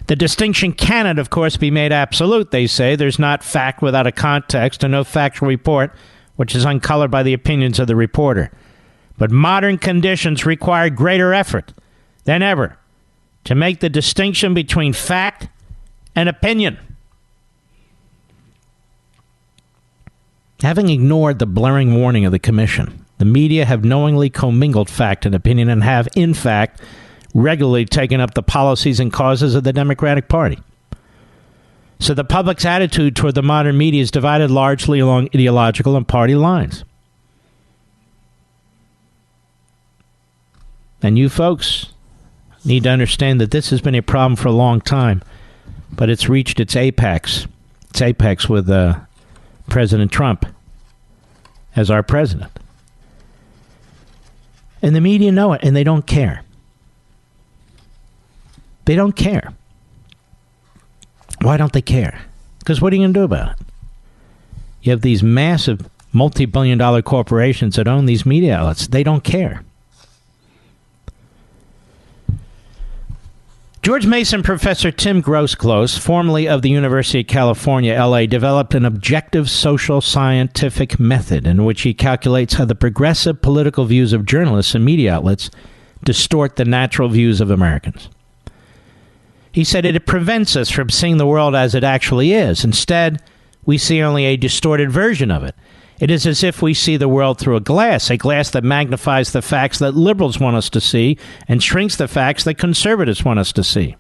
The distinction cannot, of course, be made absolute, they say. There's not fact without a context and no factual report which is uncolored by the opinions of the reporter. But modern conditions require greater effort than ever to make the distinction between fact and opinion. Having ignored the blaring warning of the commission, the media have knowingly commingled fact and opinion and have, in fact, regularly taken up the policies and causes of the Democratic Party. So the public's attitude toward the modern media is divided largely along ideological and party lines. And you folks need to understand that this has been a problem for a long time, but it's reached its apex. Its apex with President Trump as our president. And the media know it, and they don't care. They don't care. Why don't they care? Because what are you going to do about it? You have these massive multi-billion-dollar corporations that own these media outlets. They don't care. George Mason professor Tim Grosclose, formerly of the University of California, L.A., developed an objective social scientific method in which he calculates how the progressive political views of journalists and media outlets distort the natural views of Americans. He said it prevents us from seeing the world as it actually is. Instead, we see only a distorted version of it. It is as if we see the world through a glass that magnifies the facts that liberals want us to see and shrinks the facts that conservatives want us to see.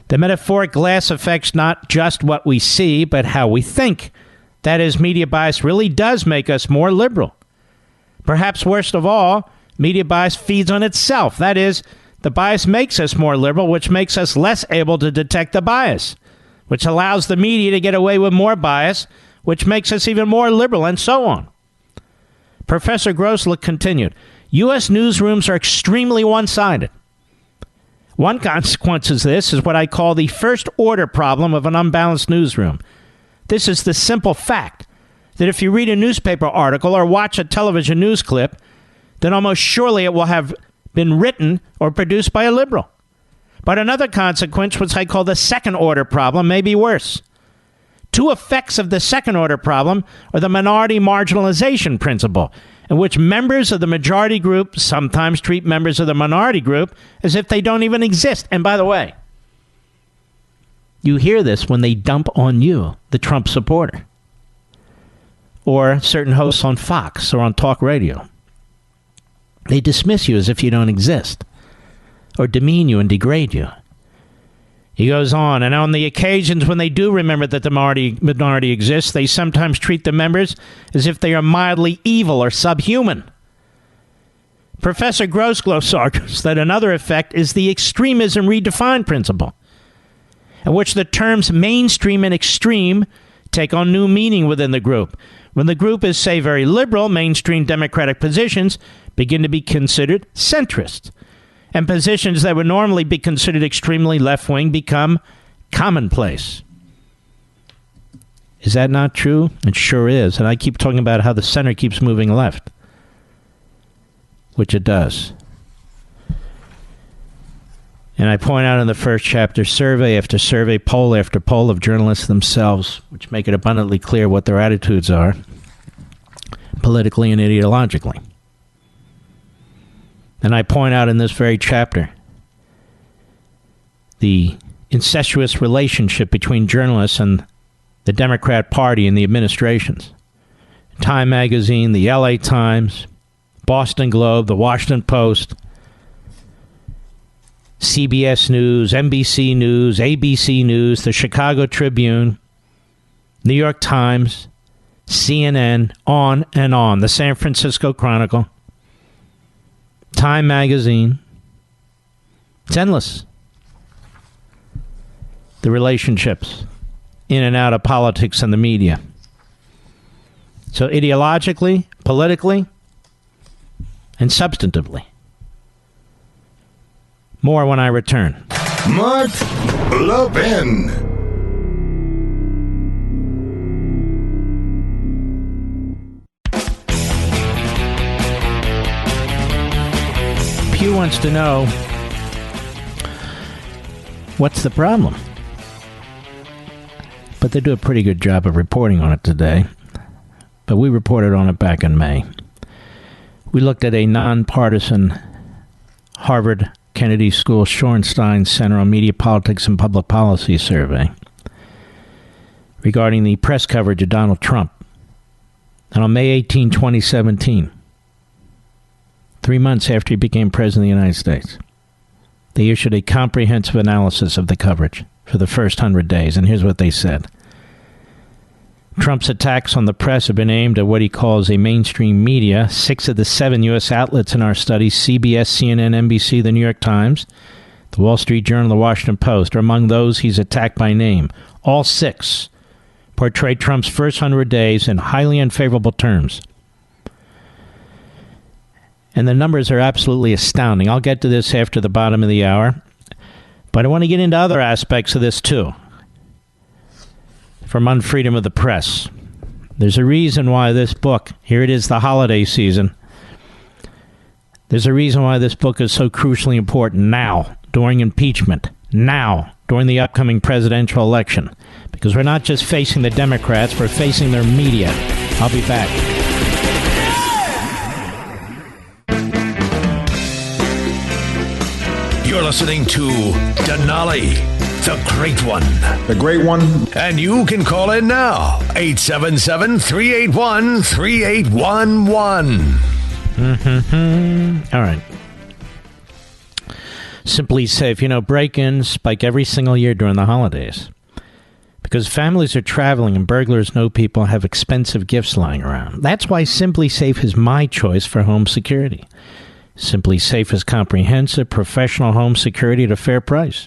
The metaphoric glass affects not just what we see, but how we think. That is, media bias really does make us more liberal. Perhaps worst of all, media bias feeds on itself. That is, the bias makes us more liberal, which makes us less able to detect the bias, which allows the media to get away with more bias, which makes us even more liberal, and so on. Professor Grosclose continued, U.S. newsrooms are extremely one-sided. One consequence of this is what I call the first-order problem of an unbalanced newsroom. This is the simple fact that if you read a newspaper article or watch a television news clip, then almost surely it will have been written or produced by a liberal. But another consequence, which I call the second-order problem, may be worse. Two effects of the second-order problem are the minority marginalization principle, in which members of the majority group sometimes treat members of the minority group as if they don't even exist. And by the way, you hear this when they dump on you, the Trump supporter, or certain hosts on Fox or on talk radio. They dismiss you as if you don't exist, or demean you and degrade you. He goes on, and on the occasions when they do remember that the minority exists, they sometimes treat the members as if they are mildly evil or subhuman. Professor Grosclose argues that another effect is the extremism redefined principle, in which the terms mainstream and extreme take on new meaning within the group. When the group is, say, very liberal, mainstream Democratic positions begin to be considered centrist, and positions that would normally be considered extremely left-wing become commonplace. Is that not true? It sure is. And I keep talking about how the center keeps moving left, which it does. And I point out in the first chapter, survey after survey, poll after poll of journalists themselves, which make it abundantly clear what their attitudes are, politically and ideologically. And I point out in this very chapter the incestuous relationship between journalists and the Democrat Party and the administrations. Time Magazine, the LA Times, Boston Globe, the Washington Post, CBS News, NBC News, ABC News, the Chicago Tribune, New York Times, CNN, on and on, the San Francisco Chronicle, Time Magazine. It's endless. The relationships in and out of politics and the media. So ideologically, politically, and substantively. More when I return. Mark Levin. wants to know, what's the problem? But they do a pretty good job of reporting on it today. But we reported on it back in May. We looked at a nonpartisan Harvard Kennedy School Shorenstein Center on Media Politics and Public Policy survey regarding the press coverage of Donald Trump. And on May 18, 2017, 3 months after he became President of the United States, they issued a comprehensive analysis of the coverage for the first 100 days. And here's what they said. Trump's attacks on the press have been aimed at what he calls a mainstream media. 6 of the 7 U.S. outlets in our study, CBS, CNN, NBC, The New York Times, The Wall Street Journal, The Washington Post, are among those he's attacked by name. All 6 portrayed Trump's first 100 days in highly unfavorable terms. And the numbers are absolutely astounding. I'll get to this after the bottom of the hour. But I want to get into other aspects of this, too. From Unfreedom of the Press. There's a reason why this book, here it is, the holiday season. There's a reason why this book is so crucially important now, during impeachment, now, during the upcoming presidential election. Because we're not just facing the Democrats, we're facing their media. I'll be back. You're listening to Denali, the Great One. The Great One. And you can call in now, 877-381-3811. All right. Simply Safe. You know, break-ins spike every single year during the holidays. Because families are traveling and burglars know people have expensive gifts lying around. That's why Simply Safe is my choice for home security. Simply Safe is comprehensive, professional home security at a fair price.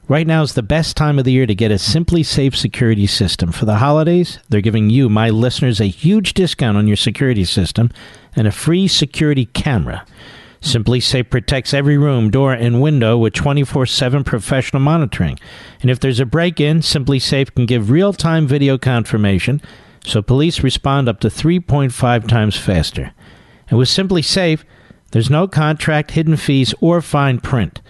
Right now is the best time of the year to get a Simply Safe security system. For the holidays, they're giving you, my listeners, a huge discount on your security system and a free security camera. Simply Safe protects every room, door, and window with 24/7 professional monitoring. And if there's a break-in, Simply Safe can give real-time video confirmation, so police respond up to 3.5 times faster. And with Simply Safe, there's no contract, hidden fees, or fine print.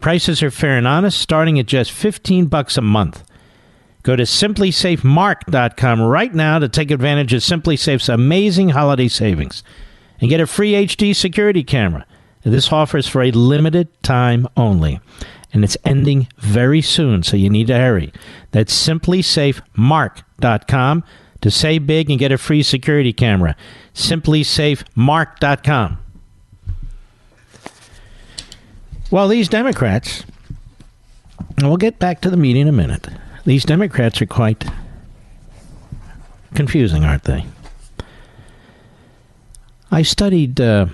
Prices are fair and honest, starting at just $15 a month. Go to simplysafemark.com right now to take advantage of Simply Safe's amazing holiday savings and get a free HD security camera. And this offer is for a limited time only, and it's ending very soon, so you need to hurry. That's simplysafemark.com to save big and get a free security camera. Simplysafemark.com. Well, these Democrats, and we'll get back to the media in a minute, these Democrats are quite confusing, aren't they? I studied a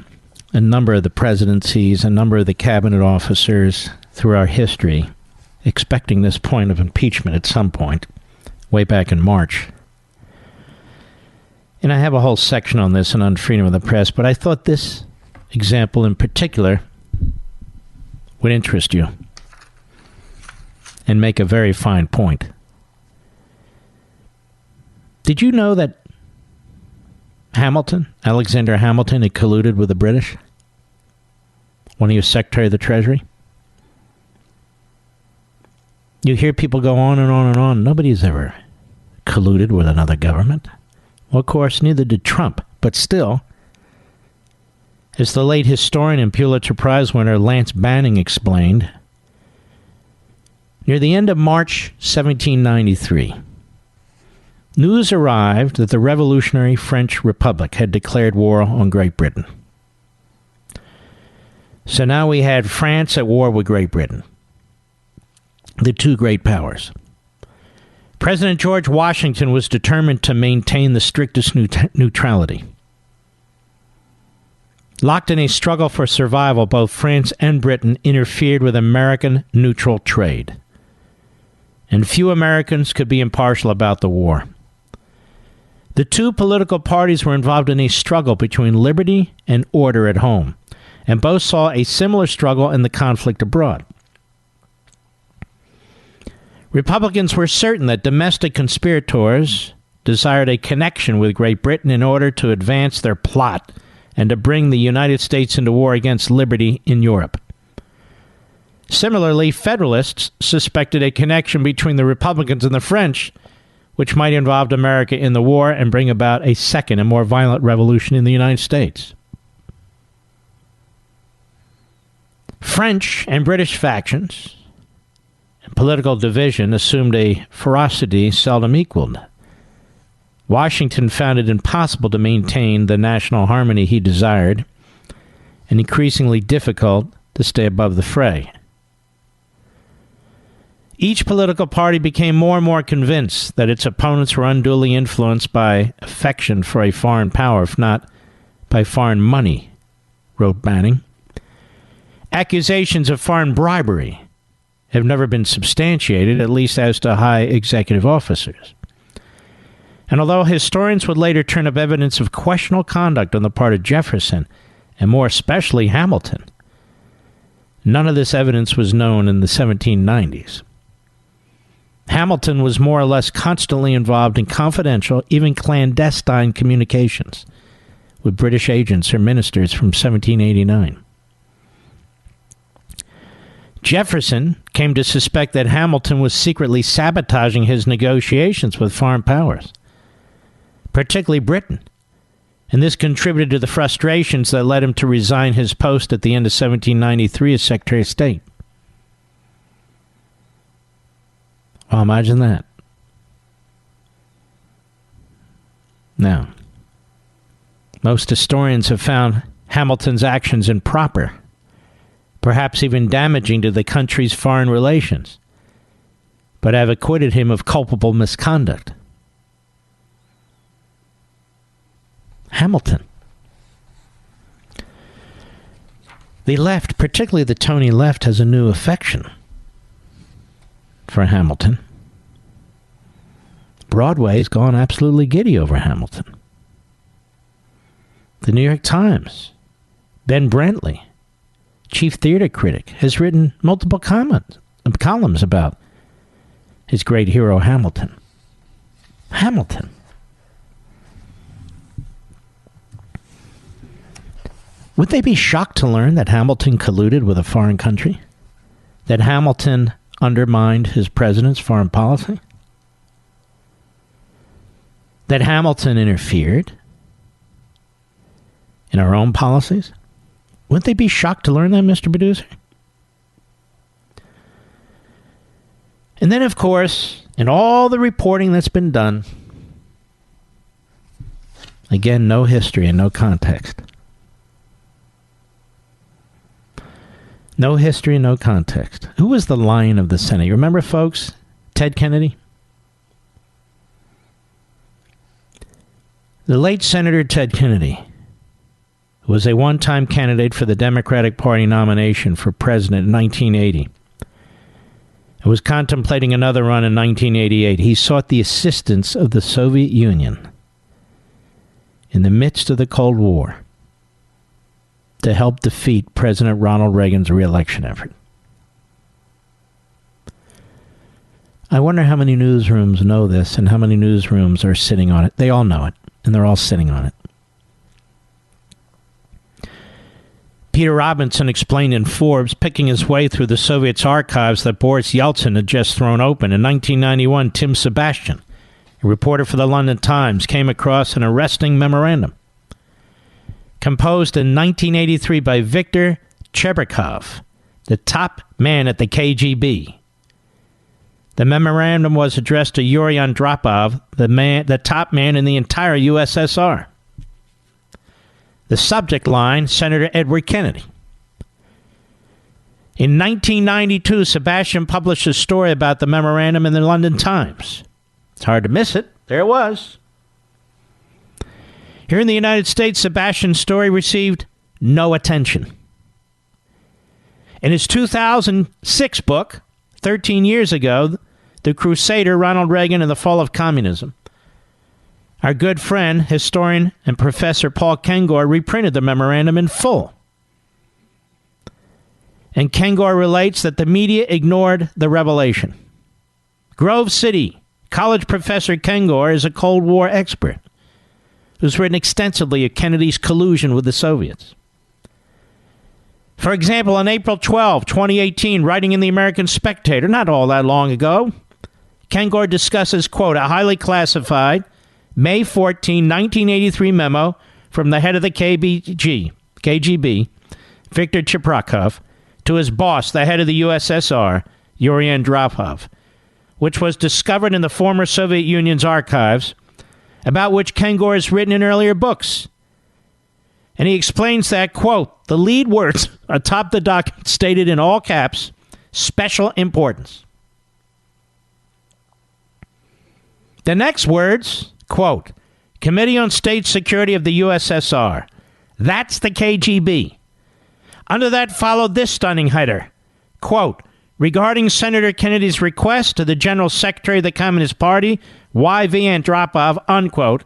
number of the presidencies, a number of the cabinet officers through our history, expecting this point of impeachment at some point, way back in March. And I have a whole section on this in Unfreedom of the Press, but I thought this example in particular would interest you and make a very fine point. Did you know that Alexander Hamilton, had colluded with the British when he was Secretary of the Treasury? You hear people go on and on and on. Nobody's ever colluded with another government. Well, of course, neither did Trump, but still, as the late historian and Pulitzer Prize winner Lance Banning explained, near the end of March 1793, news arrived that the revolutionary French Republic had declared war on Great Britain. So now we had France at war with Great Britain, the two great powers. President George Washington was determined to maintain the strictest neutrality. Locked in a struggle for survival, both France and Britain interfered with American neutral trade. And few Americans could be impartial about the war. The two political parties were involved in a struggle between liberty and order at home, and both saw a similar struggle in the conflict abroad. Republicans were certain that domestic conspirators desired a connection with Great Britain in order to advance their plot and to bring the United States into war against liberty in Europe. Similarly, Federalists suspected a connection between the Republicans and the French, which might involve America in the war and bring about a second and more violent revolution in the United States. French and British factions and political division assumed a ferocity seldom equaled. Washington found it impossible to maintain the national harmony he desired, and increasingly difficult to stay above the fray. Each political party became more and more convinced that its opponents were unduly influenced by affection for a foreign power, if not by foreign money, wrote Banning. Accusations of foreign bribery have never been substantiated, at least as to high executive officers. And although historians would later turn up evidence of questionable conduct on the part of Jefferson, and more especially Hamilton, none of this evidence was known in the 1790s. Hamilton was more or less constantly involved in confidential, even clandestine communications with British agents or ministers from 1789. Jefferson came to suspect that Hamilton was secretly sabotaging his negotiations with foreign powers, particularly Britain, and this contributed to the frustrations that led him to resign his post at the end of 1793 as Secretary of State. Well, imagine that. Now, most historians have found Hamilton's actions improper, perhaps even damaging to the country's foreign relations, but have acquitted him of culpable misconduct. Hamilton. The left, particularly the Tony left, has a new affection for Hamilton. Broadway's gone absolutely giddy over Hamilton. The New York Times, Ben Brantley, chief theater critic, has written multiple columns about his great hero, Hamilton. Hamilton. Would they be shocked to learn that Hamilton colluded with a foreign country? That Hamilton undermined his president's foreign policy? That Hamilton interfered in our own policies? Wouldn't they be shocked to learn that, Mr. Producer? And then, of course, in all the reporting that's been done, again, no history and no context. No history, no context. Who was the lion of the Senate? You remember, folks? Ted Kennedy? The late Senator Ted Kennedy was a one-time candidate for the Democratic Party nomination for president in 1980. and was contemplating another run in 1988. He sought the assistance of the Soviet Union in the midst of the Cold War to help defeat President Ronald Reagan's re-election effort. I wonder how many newsrooms know this and how many newsrooms are sitting on it. They all know it, and they're all sitting on it. Peter Robinson explained in Forbes, picking his way through the Soviets' archives that Boris Yeltsin had just thrown open. In 1991, Tim Sebastian, a reporter for the London Times, came across an arresting memorandum composed in 1983 by Viktor Chebrikov, the top man at the KGB. The memorandum was addressed to Yuri Andropov, the top man in the entire USSR. The subject line, Senator Edward Kennedy. In 1992, Sebastian published a story about the memorandum in the London Times. It's hard to miss it. There it was. Here in the United States, Sebastian's story received no attention. In his 2006 book, 13 years ago, The Crusader, Ronald Reagan and the Fall of Communism, our good friend, historian, and Professor Paul Kengor reprinted the memorandum in full. And Kengor relates that the media ignored the revelation. Grove City College Professor Kengor is a Cold War expert who's written extensively of Kennedy's collusion with the Soviets. For example, on April 12, 2018, writing in the American Spectator, not all that long ago, Ken Gore discusses, quote, a highly classified May 14, 1983 memo from the head of the KGB, Viktor Cheprikov, to his boss, the head of the USSR, Yuri Andropov, which was discovered in the former Soviet Union's archives, about which Ken Gore has written in earlier books. And he explains that, quote, the lead words atop the document stated in all caps, special importance. The next words, quote, Committee on State Security of the USSR. That's the KGB. Under that followed this stunning header, quote, regarding Senator Kennedy's request to the General Secretary of the Communist Party, Y.V. Andropov, unquote,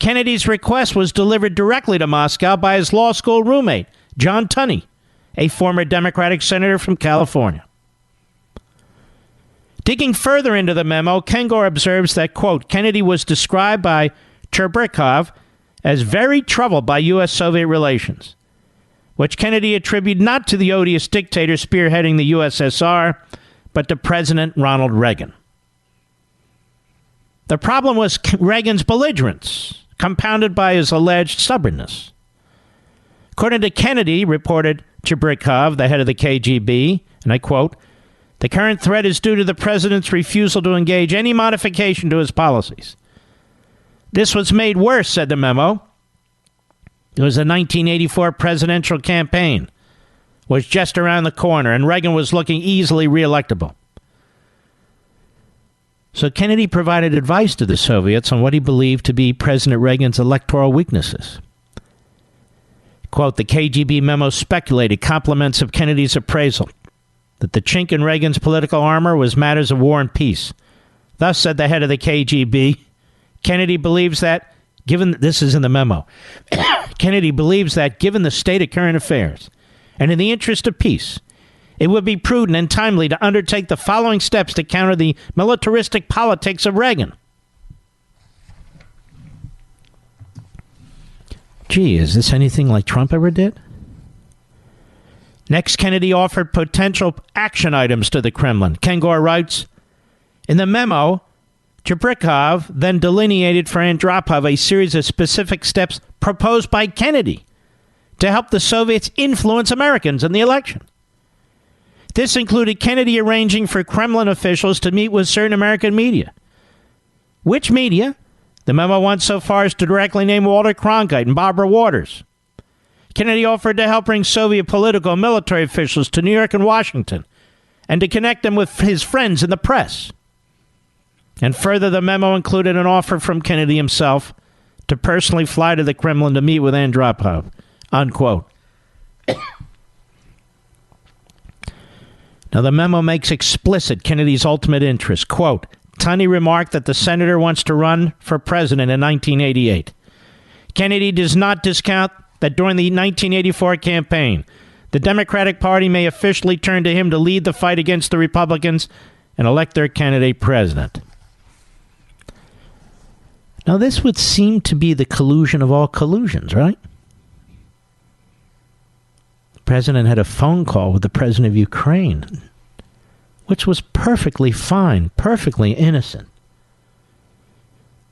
Kennedy's request was delivered directly to Moscow by his law school roommate, John Tunney, a former Democratic senator from California. Digging further into the memo, Ken Gore observes that, quote, Kennedy was described by Cheprikov as very troubled by U.S.-Soviet relations, which Kennedy attributed not to the odious dictator spearheading the USSR, but to President Ronald Reagan. The problem was Reagan's belligerence, compounded by his alleged stubbornness. According to Kennedy, reported Cheprikov, the head of the KGB, and I quote, the current threat is due to the president's refusal to engage any modification to his policies. This was made worse, said the memo. It was the 1984 presidential campaign, was just around the corner, and Reagan was looking easily reelectable. So Kennedy provided advice to the Soviets on what he believed to be President Reagan's electoral weaknesses. Quote, the KGB memo speculated compliments of Kennedy's appraisal that the chink in Reagan's political armor was matters of war and peace. Thus, said the head of the KGB, Kennedy believes that, this is in the memo, Kennedy believes that given the state of current affairs and in the interest of peace, it would be prudent and timely to undertake the following steps to counter the militaristic politics of Reagan. Gee, is this anything like Trump ever did? Next, Kennedy offered potential action items to the Kremlin. Ken Gore writes, in the memo, Cheprikov then delineated for Andropov a series of specific steps proposed by Kennedy to help the Soviets influence Americans in the election. This included Kennedy arranging for Kremlin officials to meet with certain American media. Which media? The memo went so far as to directly name Walter Cronkite and Barbara Waters. Kennedy offered to help bring Soviet political and military officials to New York and Washington and to connect them with his friends in the press. And further, the memo included an offer from Kennedy himself to personally fly to the Kremlin to meet with Andropov, unquote. Now, the memo makes explicit Kennedy's ultimate interest. Quote, Tunney remarked that the senator wants to run for president in 1988. Kennedy does not discount that during the 1984 campaign, the Democratic Party may officially turn to him to lead the fight against the Republicans and elect their candidate president. Now, this would seem to be the collusion of all collusions, right? The president had a phone call with the president of Ukraine, which was perfectly fine, perfectly innocent,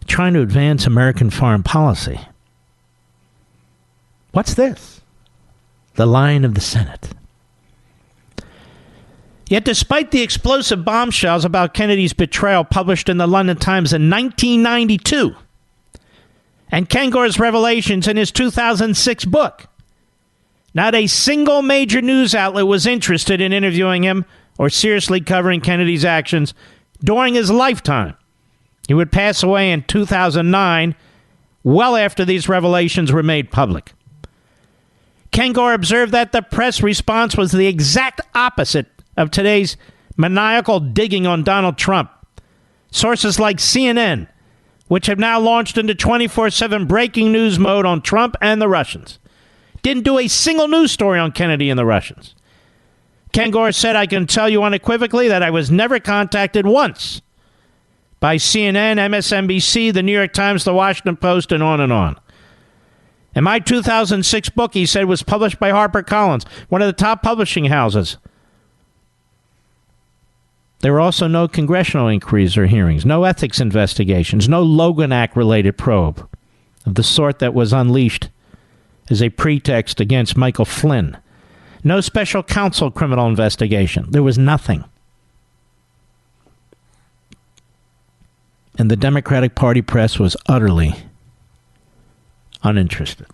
trying to advance American foreign policy. What's this? The line of the Senate. Yet despite the explosive bombshells about Kennedy's betrayal published in the London Times in 1992, and Ken Gore's revelations in his 2006 book, not a single major news outlet was interested in interviewing him or seriously covering Kennedy's actions during his lifetime. He would pass away in 2009, well after these revelations were made public. Ken Gore observed that the press response was the exact opposite of today's maniacal digging on Donald Trump. Sources like CNN, which have now launched into 24/7 breaking news mode on Trump and the Russians, didn't do a single news story on Kennedy and the Russians. Ken Gore said, I can tell you unequivocally that I was never contacted once by CNN, MSNBC, the New York Times, the Washington Post, and on and on. And my 2006 book, he said, was published by HarperCollins, one of the top publishing houses. There were also no congressional inquiries or hearings, no ethics investigations, no Logan Act-related probe of the sort that was unleashed as a pretext against Michael Flynn. No special counsel criminal investigation. There was nothing. And the Democratic Party press was utterly uninterested.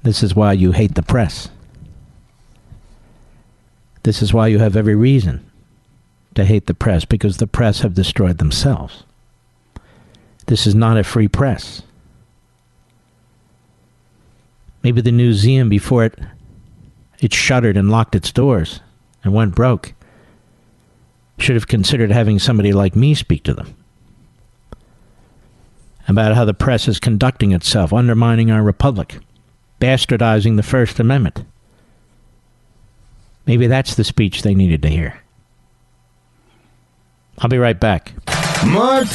This is why you hate the press. This is why you have every reason to hate the press, because the press have destroyed themselves. This is not a free press. Maybe the museum, before it shuttered and locked its doors and went broke, should have considered having somebody like me speak to them about how the press is conducting itself, undermining our republic, bastardizing the First Amendment. Maybe that's the speech they needed to hear. I'll be right back. Mark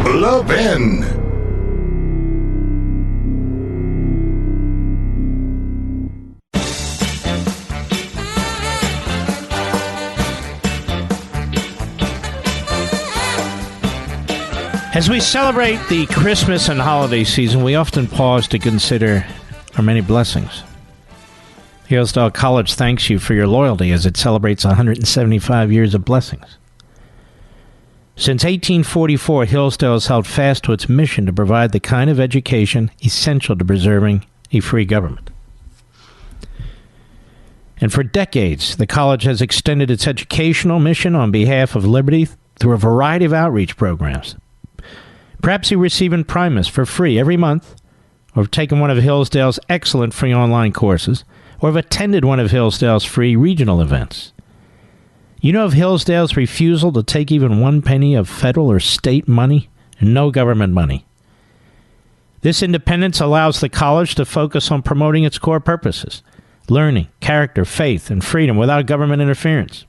Levin. As we celebrate the Christmas and holiday season, we often pause to consider our many blessings. Hillsdale College thanks you for your loyalty as it celebrates 175 years of blessings. Since 1844, Hillsdale has held fast to its mission to provide the kind of education essential to preserving a free government. And for decades, the college has extended its educational mission on behalf of liberty through a variety of outreach programs. Perhaps you receive Primus for free every month, or have taken one of Hillsdale's excellent free online courses, or have attended one of Hillsdale's free regional events. You know of Hillsdale's refusal to take even 1 penny of federal or state money, and no government money. This independence allows the college to focus on promoting its core purposes: learning, character, faith, and freedom without government interference.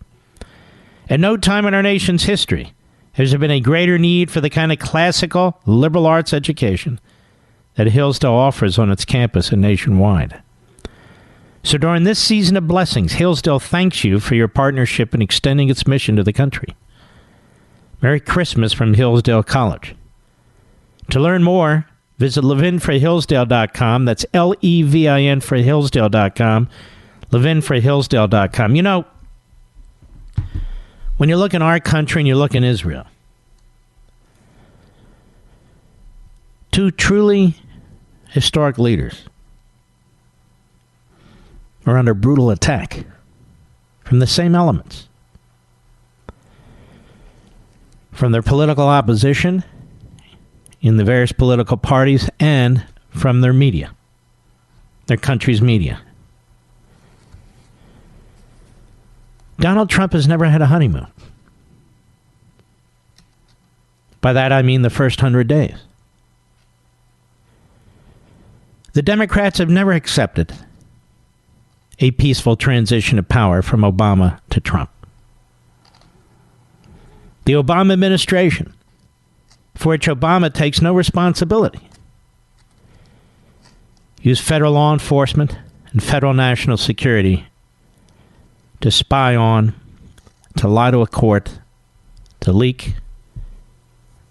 At no time in our nation's history has there been a greater need for the kind of classical, liberal arts education that Hillsdale offers on its campus and nationwide. So during this season of blessings, Hillsdale thanks you for your partnership in extending its mission to the country. Merry Christmas from Hillsdale College. To learn more, visit levinforhillsdale.com. That's Levin for Hillsdale.com. levinforhillsdale.com. You know, when you look in our country and you look in Israel, two truly historic leaders are under brutal attack from the same elements. From their political opposition in the various political parties and from their media, their country's media. Donald Trump has never had a honeymoon. By that I mean the first 100 days. The Democrats have never accepted a peaceful transition of power from Obama to Trump. The Obama administration, for which Obama takes no responsibility, used federal law enforcement and federal national security to spy on, to lie to a court, to leak,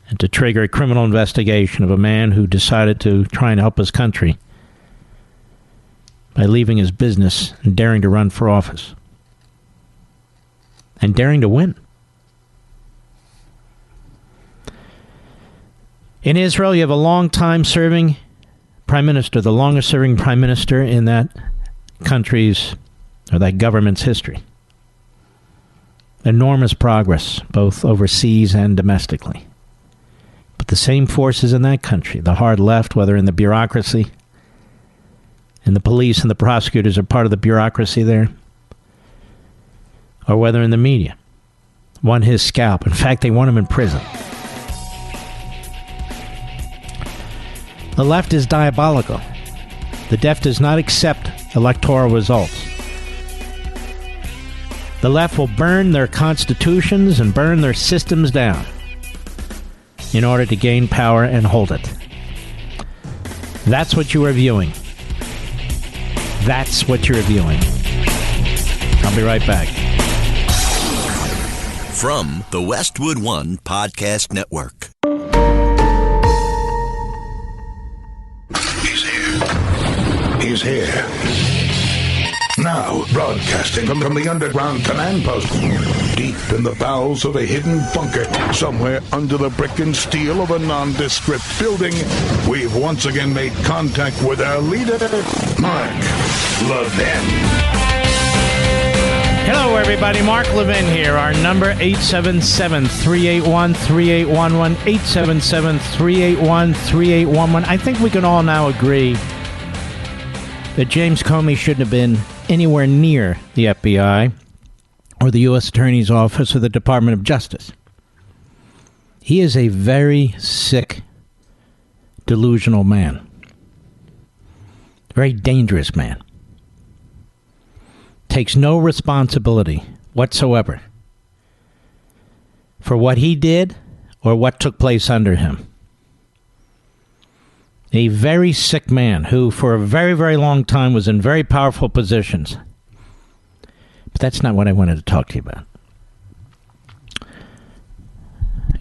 and to trigger a criminal investigation of a man who decided to try and help his country by leaving his business and daring to run for office. And daring to win. In Israel, you have a long-time serving prime minister, the longest-serving prime minister in that country's, or that government's history. Enormous progress, both overseas and domestically. But the same forces in that country, the hard left, whether in the bureaucracy, and the police and the prosecutors are part of the bureaucracy there, or whether in the media, want his scalp. In fact, they want him in prison. The left is diabolical. The left does not accept electoral results. The left will burn their constitutions and burn their systems down in order to gain power and hold it. That's what you are viewing. That's what you're viewing. I'll be right back. From the Westwood One Podcast Network. He's here. Now, broadcasting from the underground command post, deep in the bowels of a hidden bunker, somewhere under the brick and steel of a nondescript building, we've once again made contact with our leader, Mark Levin. Hello, everybody. Mark Levin here. Our number, 877-381-3811, 877-381-3811. I think we can all now agree that James Comey shouldn't have been anywhere near the FBI or the U.S. Attorney's Office or the Department of Justice. He is a very sick, delusional man. Very dangerous man. Takes no responsibility whatsoever for what he did or what took place under him. A very sick man who, for a very, very long time, was in very powerful positions. But that's not what I wanted to talk to you about.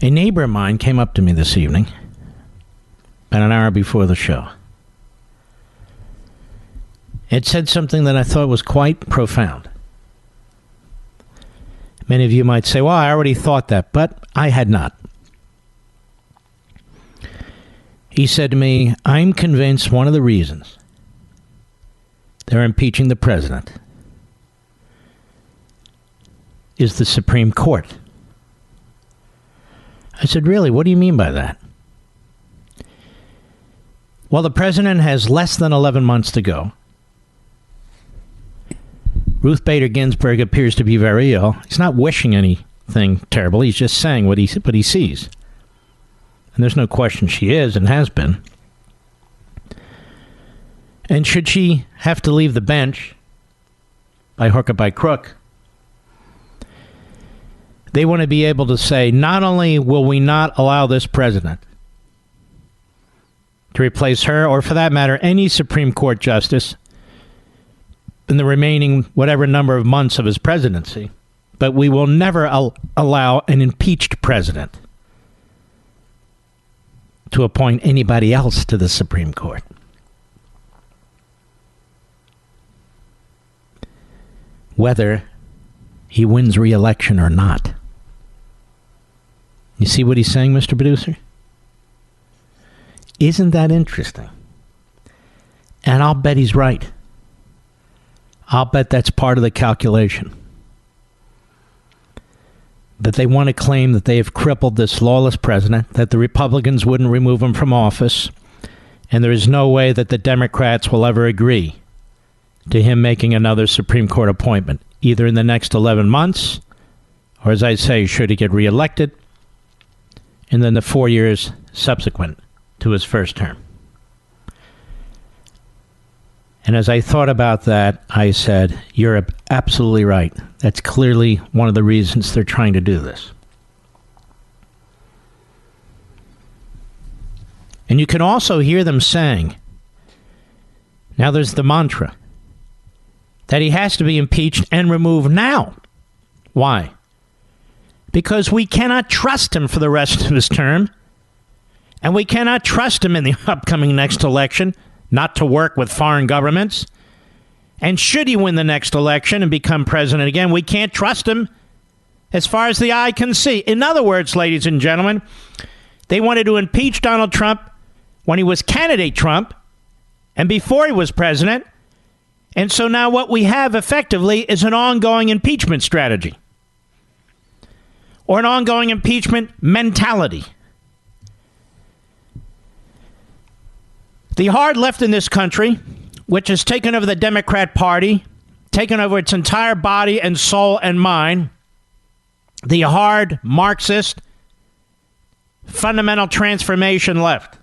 A neighbor of mine came up to me this evening, about an hour before the show. It said something that I thought was quite profound. Many of you might say, well, I already thought that, but I had not. He said to me, I'm convinced one of the reasons they're impeaching the president is the Supreme Court. I said, really? What do you mean by that? Well, the president has less than 11 months to go. Ruth Bader Ginsburg appears to be very ill. He's not wishing anything terrible. He's just saying what he sees. And there's no question she is and has been. And should she have to leave the bench, by hook or by crook, they want to be able to say, not only will we not allow this president to replace her, or for that matter, any Supreme Court justice in the remaining whatever number of months of his presidency, but we will never allow an impeached president to appoint anybody else to the Supreme Court. Whether he wins re-election or not. You see what he's saying, Mr. Producer? Isn't that interesting? And I'll bet he's right. I'll bet that's part of the calculation. That they want to claim that they have crippled this lawless president, that the Republicans wouldn't remove him from office, and there is no way that the Democrats will ever agree to him making another Supreme Court appointment, either in the next 11 months, or as I say, should he get reelected, and then the 4 years subsequent to his first term. And as I thought about that, I said, you're absolutely right. That's clearly one of the reasons they're trying to do this. And you can also hear them saying, now there's the mantra, that he has to be impeached and removed now. Why? Because we cannot trust him for the rest of his term, and we cannot trust him in the upcoming next election not to work with foreign governments. And should he win the next election and become president again, we can't trust him as far as the eye can see. In other words, ladies and gentlemen, they wanted to impeach Donald Trump when he was candidate Trump and before he was president. And so now what we have effectively is an ongoing impeachment strategy or an ongoing impeachment mentality. The hard left in this country, which has taken over the Democrat Party, taken over its entire body and soul and mind, the hard Marxist fundamental transformation left,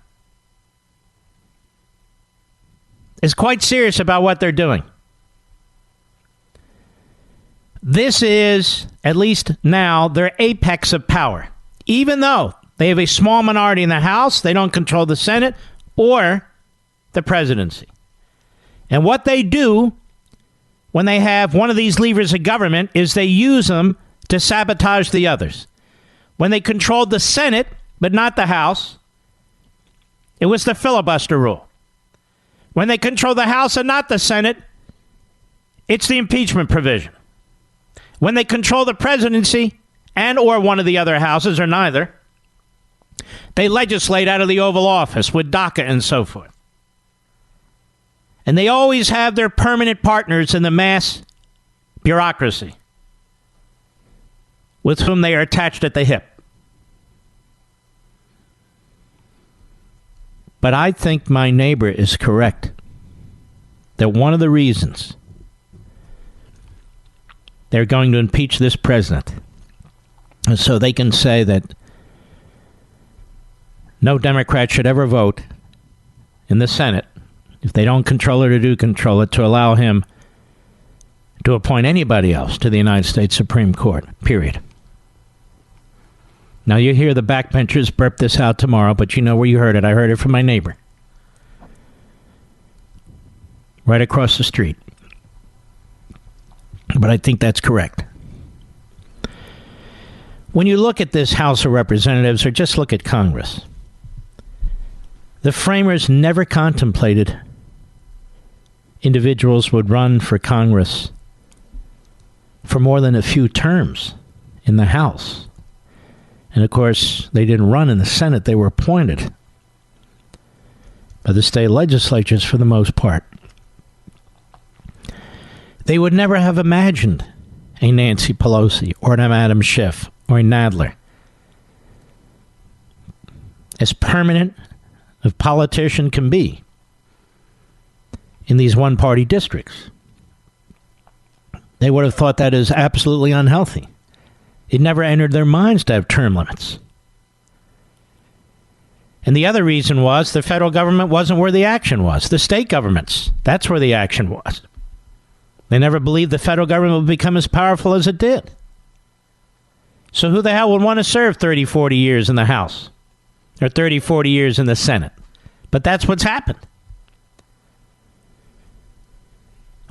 is quite serious about what they're doing. This is, at least now, their apex of power. Even though they have a small minority in the House, they don't control the Senate or the presidency. And what they do when they have one of these levers of government is they use them to sabotage the others. When they controlled the Senate, but not the House, it was the filibuster rule. When they control the House and not the Senate, it's the impeachment provision. When they control the presidency and or one of the other houses or neither, they legislate out of the Oval Office with DACA and so forth. And they always have their permanent partners in the mass bureaucracy with whom they are attached at the hip. But I think my neighbor is correct that one of the reasons they're going to impeach this president is so they can say that no Democrat should ever vote in the Senate, if they don't control it or do control it, to allow him to appoint anybody else to the United States Supreme Court, period. Now, you hear the backbenchers burp this out tomorrow, but you know where you heard it. I heard it from my neighbor right across the street. But I think that's correct. When you look at this House of Representatives, or just look at Congress, the framers never contemplated individuals would run for Congress for more than a few terms in the House. And, of course, they didn't run in the Senate. They were appointed by the state legislatures for the most part. They would never have imagined a Nancy Pelosi or an Adam Schiff or a Nadler as permanent a politician can be in these one-party districts. They would have thought that is absolutely unhealthy. It never entered their minds to have term limits. And the other reason was the federal government wasn't where the action was. The state governments, that's where the action was. They never believed the federal government would become as powerful as it did. So who the hell would want to serve 30, 40 years in the House? Or 30, 40 years in the Senate? But that's what's happened.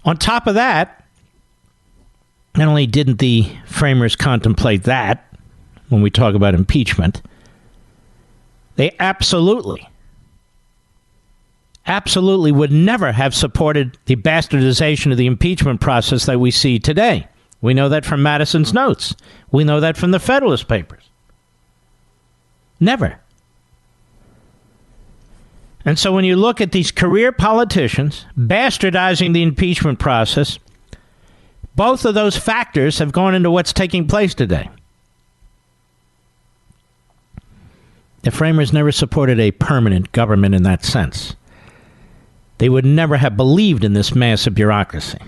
On top of that, not only didn't the framers contemplate that when we talk about impeachment, they absolutely would never have supported the bastardization of the impeachment process that we see today. We know that from Madison's notes. We know that from the Federalist Papers. Never. And so when you look at these career politicians bastardizing the impeachment process, both of those factors have gone into what's taking place today. The framers never supported a permanent government in that sense. They would never have believed in this massive bureaucracy.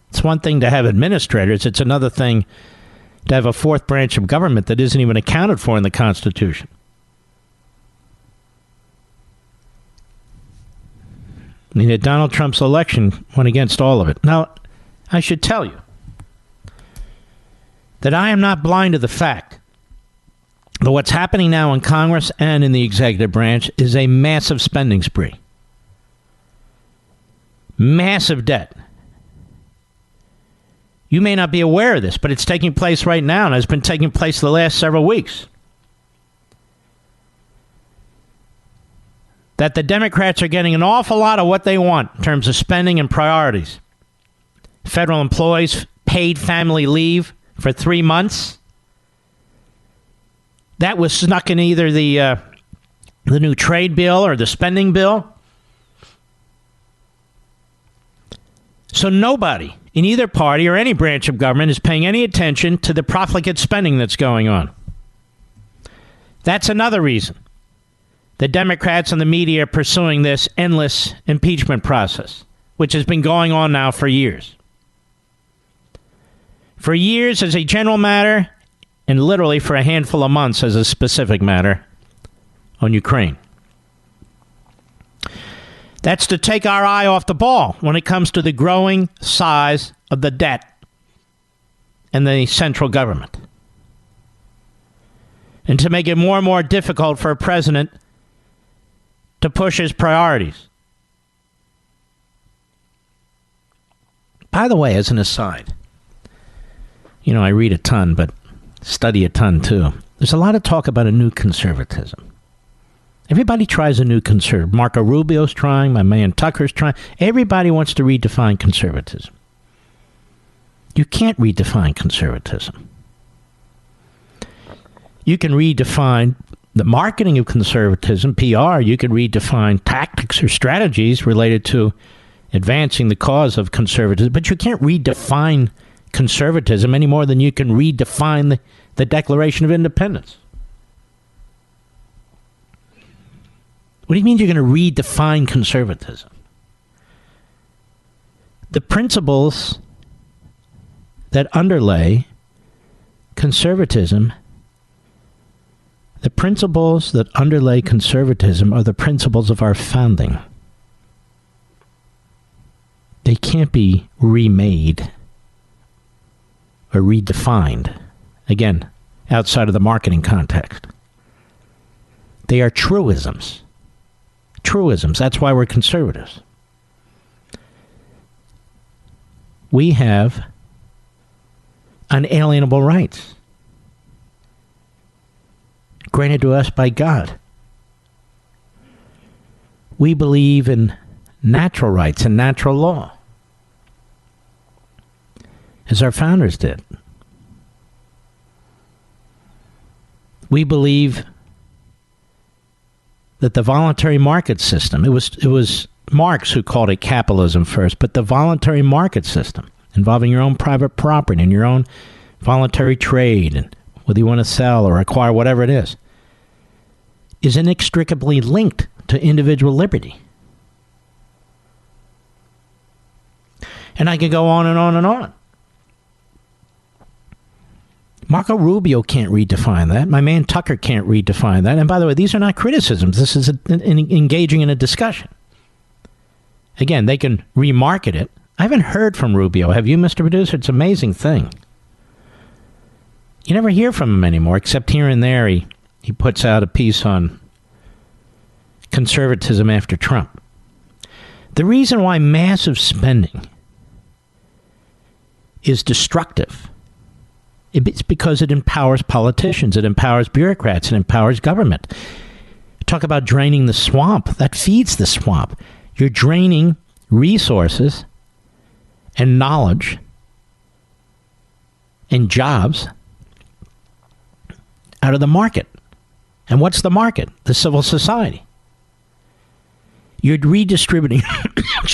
It's one thing to have administrators. It's another thing to have a fourth branch of government that isn't even accounted for in the Constitution. I mean, Donald Trump's election went against all of it. Now, I should tell you that I am not blind to the fact that what's happening now in Congress and in the executive branch is a massive spending spree. Massive debt. You may not be aware of this, but it's taking place right now and has been taking place the last several weeks. That the Democrats are getting an awful lot of what they want in terms of spending and priorities. Federal employees paid family leave for 3 months. That was snuck in either the new trade bill or the spending bill. So nobody in either party or any branch of government is paying any attention to the profligate spending that's going on. That's another reason the Democrats and the media are pursuing this endless impeachment process, which has been going on now for years. For years as a general matter, and literally for a handful of months as a specific matter on Ukraine. That's to take our eye off the ball when it comes to the growing size of the debt and the central government. And to make it more and more difficult for a president to push his priorities. By the way, as an aside, I read a ton, but study a ton too. There's a lot of talk about a new conservatism. Everybody tries a new conservative. Marco Rubio's trying. My man Tucker's trying. Everybody wants to redefine conservatism. You can't redefine conservatism. You can redefine the marketing of conservatism, PR. You can redefine tactics or strategies related to advancing the cause of conservatism. But you can't redefine conservatism any more than you can redefine the Declaration of Independence. What do you mean you're going to redefine conservatism? The principles that underlay conservatism, are the principles of our founding. They can't be remade or redefined, again, outside of the marketing context. They are truisms. Truisms. That's why we're conservatives. We have unalienable rights granted to us by God. We believe in natural rights and natural law, as our founders did. We believe that the voluntary market system, it was Marx who called it capitalism first, but the voluntary market system involving your own private property and your own voluntary trade, and whether you want to sell or acquire whatever it is inextricably linked to individual liberty. And I could go on and on and on. Marco Rubio can't redefine that. My man Tucker can't redefine that. And by the way, these are not criticisms. This is engaging in a discussion. Again, they can remarket it. I haven't heard from Rubio. Have you, Mr. Producer? It's an amazing thing. You never hear from him anymore, except here and there he puts out a piece on conservatism after Trump. The reason why massive spending is destructive, it's because it empowers politicians, it empowers bureaucrats, it empowers government. Talk about draining the swamp. That feeds the swamp. You're draining resources and knowledge and jobs out of the market. And what's the market? The civil society. You're redistributing,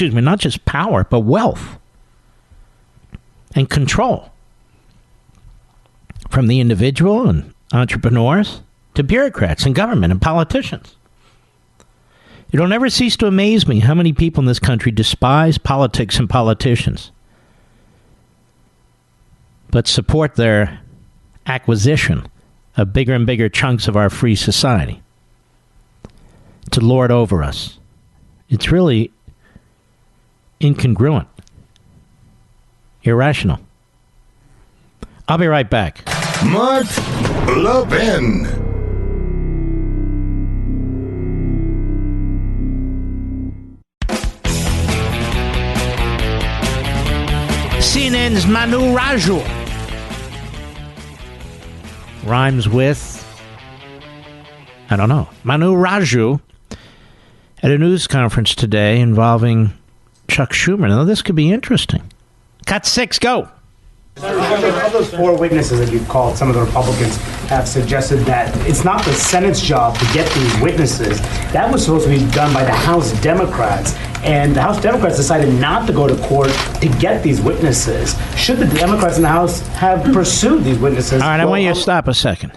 not just power, but wealth and control from the individual and entrepreneurs to bureaucrats and government and politicians. It'll never cease to amaze me how many people in this country despise politics and politicians, but support their acquisition of bigger and bigger chunks of our free society to lord over us. It's really incongruent, irrational. I'll be right back. Mark Levin. CNN's Manu Raju rhymes with, I don't know, Manu Raju at a news conference today involving Chuck Schumer. Now, this could be interesting. Cut 6, go. Of those 4 witnesses that you've called, some of the Republicans have suggested that it's not the Senate's job to get these witnesses. That was supposed to be done by the House Democrats. And the House Democrats decided not to go to court to get these witnesses. Should the Democrats in the House have pursued these witnesses? All right, I want you to stop a second.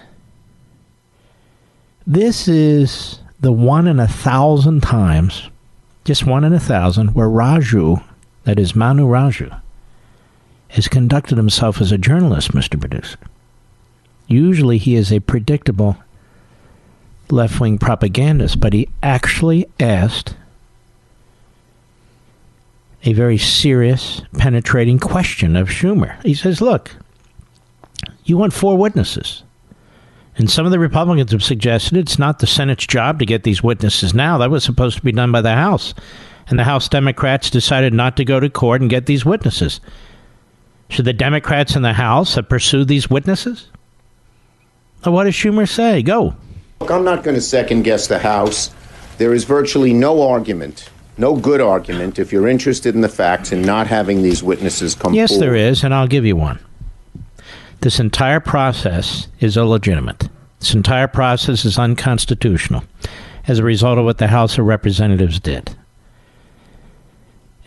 This is the 1 in 1,000 times, just 1 in 1,000, where Raju, that is Manu Raju, has conducted himself as a journalist, Mr. Producer. Usually he is a predictable left-wing propagandist, but he actually asked a very serious, penetrating question of Schumer. He says, look, You want 4 witnesses. And some of the Republicans have suggested it's not the Senate's job to get these witnesses now. That was supposed to be done by the House. And the House Democrats decided not to go to court and get these witnesses. Should the Democrats in the House have pursued these witnesses? Or what does Schumer say? Go. Look, I'm not going to second-guess the House. There is virtually no argument, no good argument, if you're interested in the facts, in not having these witnesses come forward. Yes, there is, and I'll give you one. This entire process is illegitimate. This entire process is unconstitutional as a result of what the House of Representatives did.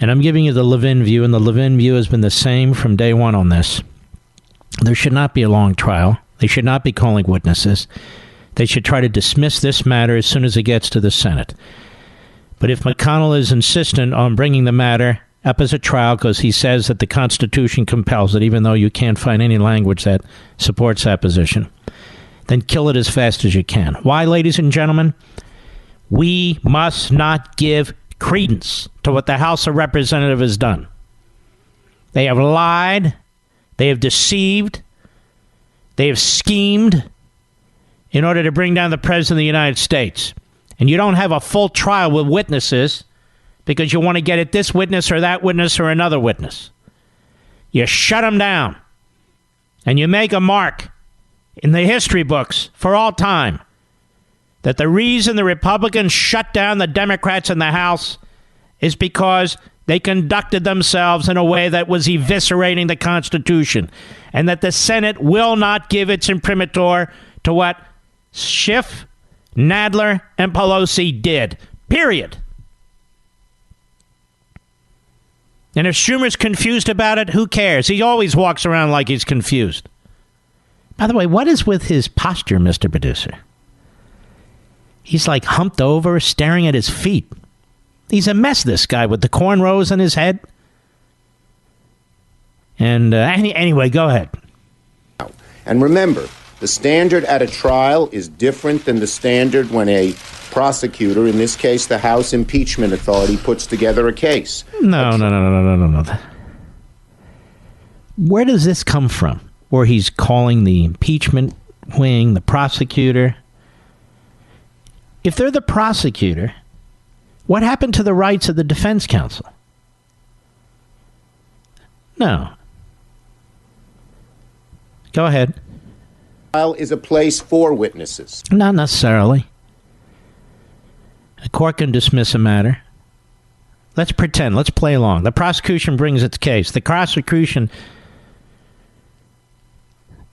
And I'm giving you the Levin view, and the Levin view has been the same from day one on this. There should not be a long trial. They should not be calling witnesses. They should try to dismiss this matter as soon as it gets to the Senate. But if McConnell is insistent on bringing the matter up as a trial because he says that the Constitution compels it, even though you can't find any language that supports that position, then kill it as fast as you can. Why, ladies and gentlemen? We must not give credence to what the House of Representatives has done. They have lied. They have deceived. They have schemed in order to bring down the President of the United States. And you don't have a full trial with witnesses because you want to get at this witness or that witness or another witness. You shut them down. And you make a mark in the history books for all time that the reason the Republicans shut down the Democrats in the House is because they conducted themselves in a way that was eviscerating the Constitution, and that the Senate will not give its imprimatur to what Schiff, Nadler, and Pelosi did. Period. And if Schumer's confused about it, who cares? He always walks around like he's confused. By the way, what is with his posture, Mr. Producer? He's like humped over, staring at his feet. He's a mess, this guy, with the cornrows on his head. And anyway, go ahead. And remember, the standard at a trial is different than the standard when a prosecutor, in this case the House Impeachment Authority, puts together a case. No. Where does this come from? Where he's calling the impeachment wing the prosecutor? If they're the prosecutor, what happened to the rights of the defense counsel? No. Go ahead. Trial is a place for witnesses. Not necessarily. A court can dismiss a matter. Let's pretend. Let's play along. The prosecution brings its case. The prosecution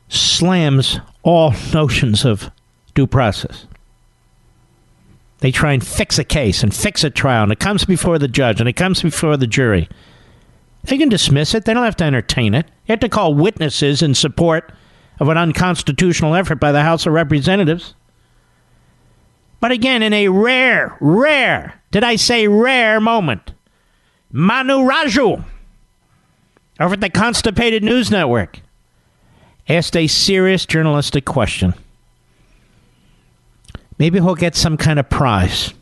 slams all notions of due process. They try and fix a case and fix a trial, and it comes before the judge, and it comes before the jury. They can dismiss it. They don't have to entertain it. You have to call witnesses in support of an unconstitutional effort by the House of Representatives. But again, in a rare, did I say rare moment, Manu Raju over at the Constipated News Network asked a serious journalistic question. Maybe he'll get some kind of prize.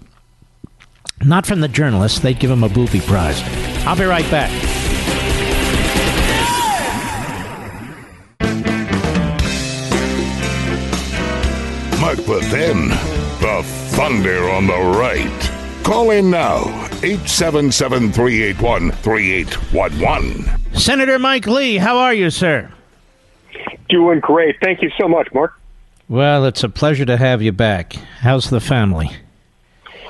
Not from the journalists. They'd give him a booby prize. I'll be right back. Mark Levin, the thunder on the right. Call in now, 877-381-3811. Senator Mike Lee, how are you, sir? Doing great. Thank you so much, Mark. Well, it's a pleasure to have you back. How's the family?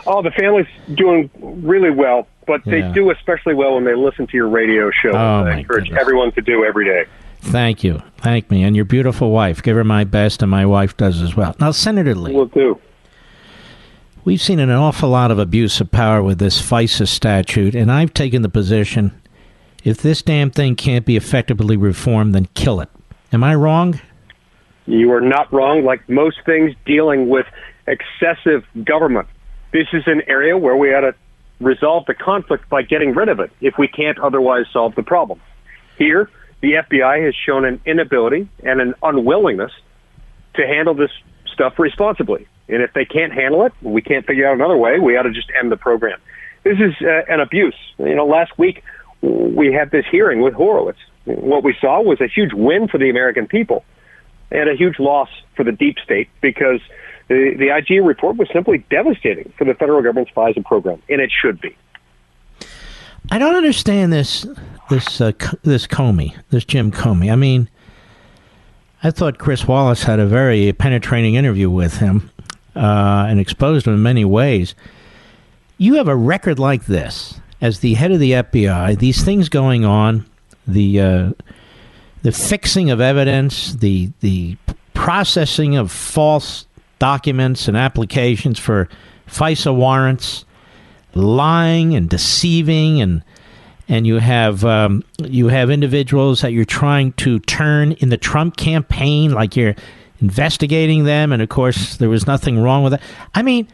Oh, the family's doing really well, but they do especially well when they listen to your radio show. I encourage everyone to do every day. Thank you. Thank me. And your beautiful wife. Give her my best, and my wife does as well. Now, Senator Lee. Will do. We've seen an awful lot of abuse of power with this FISA statute, and I've taken the position, if this damn thing can't be effectively reformed, then kill it. Am I wrong? You are not wrong. Like most things dealing with excessive government, this is an area where we ought to resolve the conflict by getting rid of it if we can't otherwise solve the problem. Here, the FBI has shown an inability and an unwillingness to handle this stuff responsibly. And if they can't handle it, we can't figure out another way, we ought to just end the program. This is an abuse. Last week we had this hearing with Horowitz. What we saw was a huge win for the American people. and a huge loss for the deep state because the IG report was simply devastating for the federal government's FISA program, and it should be. I don't understand this Comey, this Jim Comey. I mean, I thought Chris Wallace had a very penetrating interview with him and exposed him in many ways. You have a record like this as the head of the FBI, these things going on, the fixing of evidence, the processing of false documents and applications for FISA warrants, lying and deceiving, and you have individuals that you're trying to turn in the Trump campaign, like you're investigating them, and of course there was nothing wrong with it. I mean,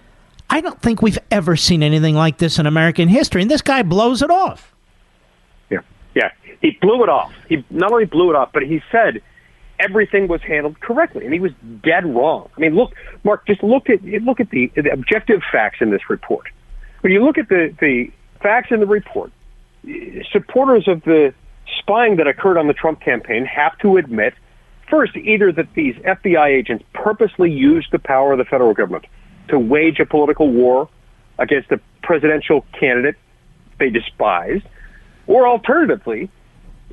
I don't think we've ever seen anything like this in American history, and this guy blows it off. Yeah, he blew it off. He not only blew it off, but he said everything was handled correctly, and he was dead wrong. I mean, look, Mark, just look at the objective facts in this report. When you look at the facts in the report, supporters of the spying that occurred on the Trump campaign have to admit, first, either that these FBI agents purposely used the power of the federal government to wage a political war against a presidential candidate they despised, or alternatively,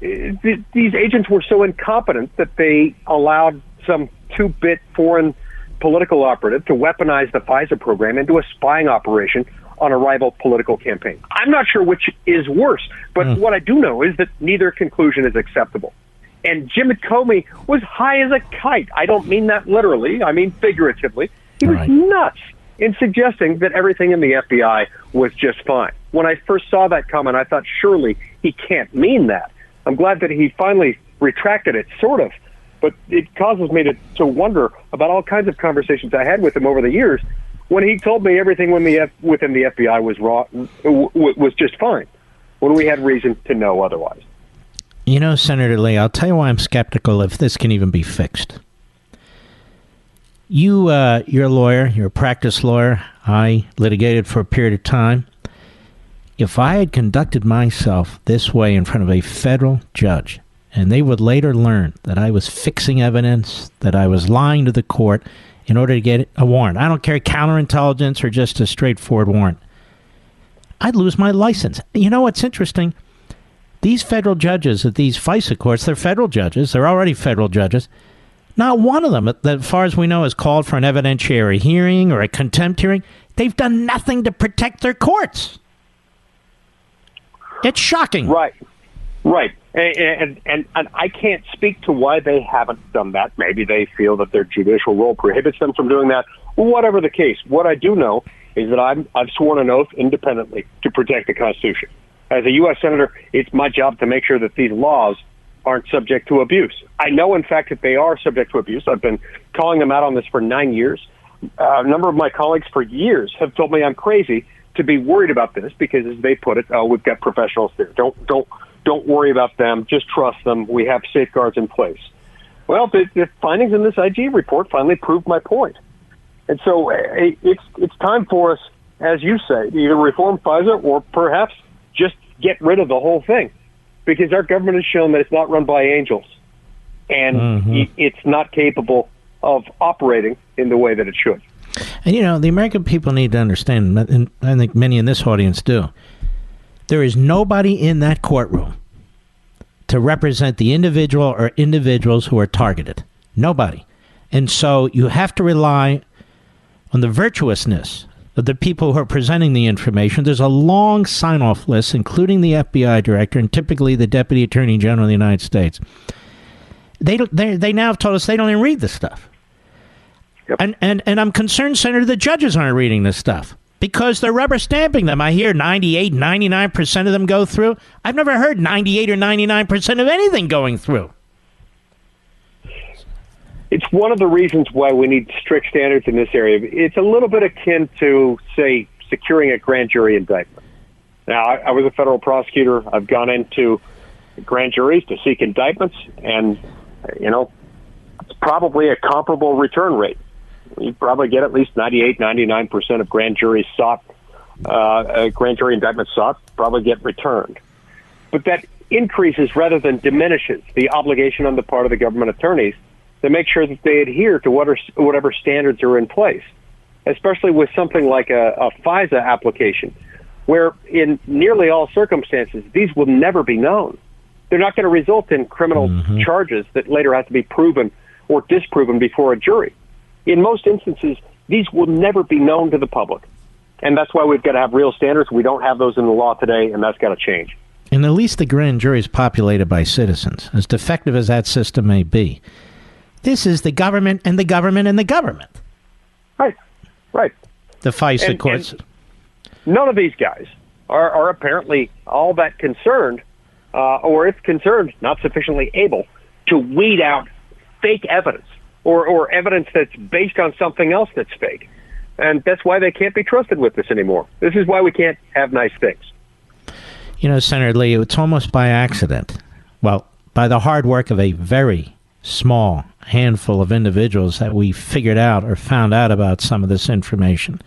these agents were so incompetent that they allowed some two-bit foreign political operative to weaponize the FISA program into a spying operation on a rival political campaign. I'm not sure which is worse, but what I do know is that neither conclusion is acceptable. And Jim Comey was high as a kite. I don't mean that literally. I mean figuratively. He was nuts in suggesting that everything in the FBI was just fine. When I first saw that comment, I thought, surely he can't mean that. I'm glad that he finally retracted it, sort of. But it causes me to wonder about all kinds of conversations I had with him over the years when he told me everything within the FBI was was just fine, when we had reason to know otherwise. You know, Senator Lee, I'll tell you why I'm skeptical if this can even be fixed. You're a lawyer. You're a practice lawyer. I litigated for a period of time. If I had conducted myself this way in front of a federal judge, and they would later learn that I was fixing evidence, that I was lying to the court in order to get a warrant, I don't care, counterintelligence or just a straightforward warrant, I'd lose my license. You know what's interesting? These federal judges at these FISA courts, they're federal judges. They're already federal judges. Not one of them, as far as we know, has called for an evidentiary hearing or a contempt hearing. They've done nothing to protect their courts. It's shocking. Right. And I can't speak to why they haven't done that. Maybe they feel that their judicial role prohibits them from doing that. Whatever the case, what I do know is that I've sworn an oath independently to protect the Constitution. As a U.S. Senator, it's my job to make sure that these laws aren't subject to abuse. I know, in fact, that they are subject to abuse. I've been calling them out on this for 9 years. A number of my colleagues for years have told me I'm crazy to be worried about this because, as they put it, we've got professionals there. Don't worry about them. Just trust them. We have safeguards in place. Well, the findings in this IG report finally proved my point. And so it's time for us, as you say, to either reform FISA or perhaps just get rid of the whole thing, because our government has shown that it's not run by angels, and it's not capable of operating in the way that it should. And, you know, the American people need to understand, and I think many in this audience do, there is nobody in that courtroom to represent the individual or individuals who are targeted. Nobody. And so you have to rely on the virtuousness of the people who are presenting the information. There's a long sign-off list, including the FBI director and typically the Deputy Attorney General of the United States. They now have told us they don't even read this stuff. Yep. And I'm concerned, Senator, the judges aren't reading this stuff because they're rubber stamping them. I hear 98, 99% of them go through. I've never heard 98 or 99% of anything going through. It's one of the reasons why we need strict standards in this area. It's a little bit akin to, say, securing a grand jury indictment. Now, I was a federal prosecutor. I've gone into grand juries to seek indictments, and, you know, it's probably a comparable return rate. You probably get at least 98, 99% of grand juries sought, grand jury indictments sought, probably get returned. But that increases rather than diminishes the obligation on the part of the government attorneys to make sure that they adhere to whatever standards are in place, especially with something like a FISA application, where in nearly all circumstances, these will never be known. They're not going to result in criminal charges that later have to be proven or disproven before a jury. In most instances, these will never be known to the public. And that's why we've got to have real standards. We don't have those in the law today, and that's got to change. And at least the grand jury is populated by citizens, as defective as that system may be. This is the government and the government and the government. Right. The FISA courts. And none of these guys are apparently all that concerned, or if concerned, not sufficiently able to weed out fake evidence or evidence that's based on something else that's fake. And that's why they can't be trusted with this anymore. This is why we can't have nice things. You know, Senator Lee, it's almost by accident. Well, by the hard work of a very small handful of individuals that we figured out or found out about some of this information.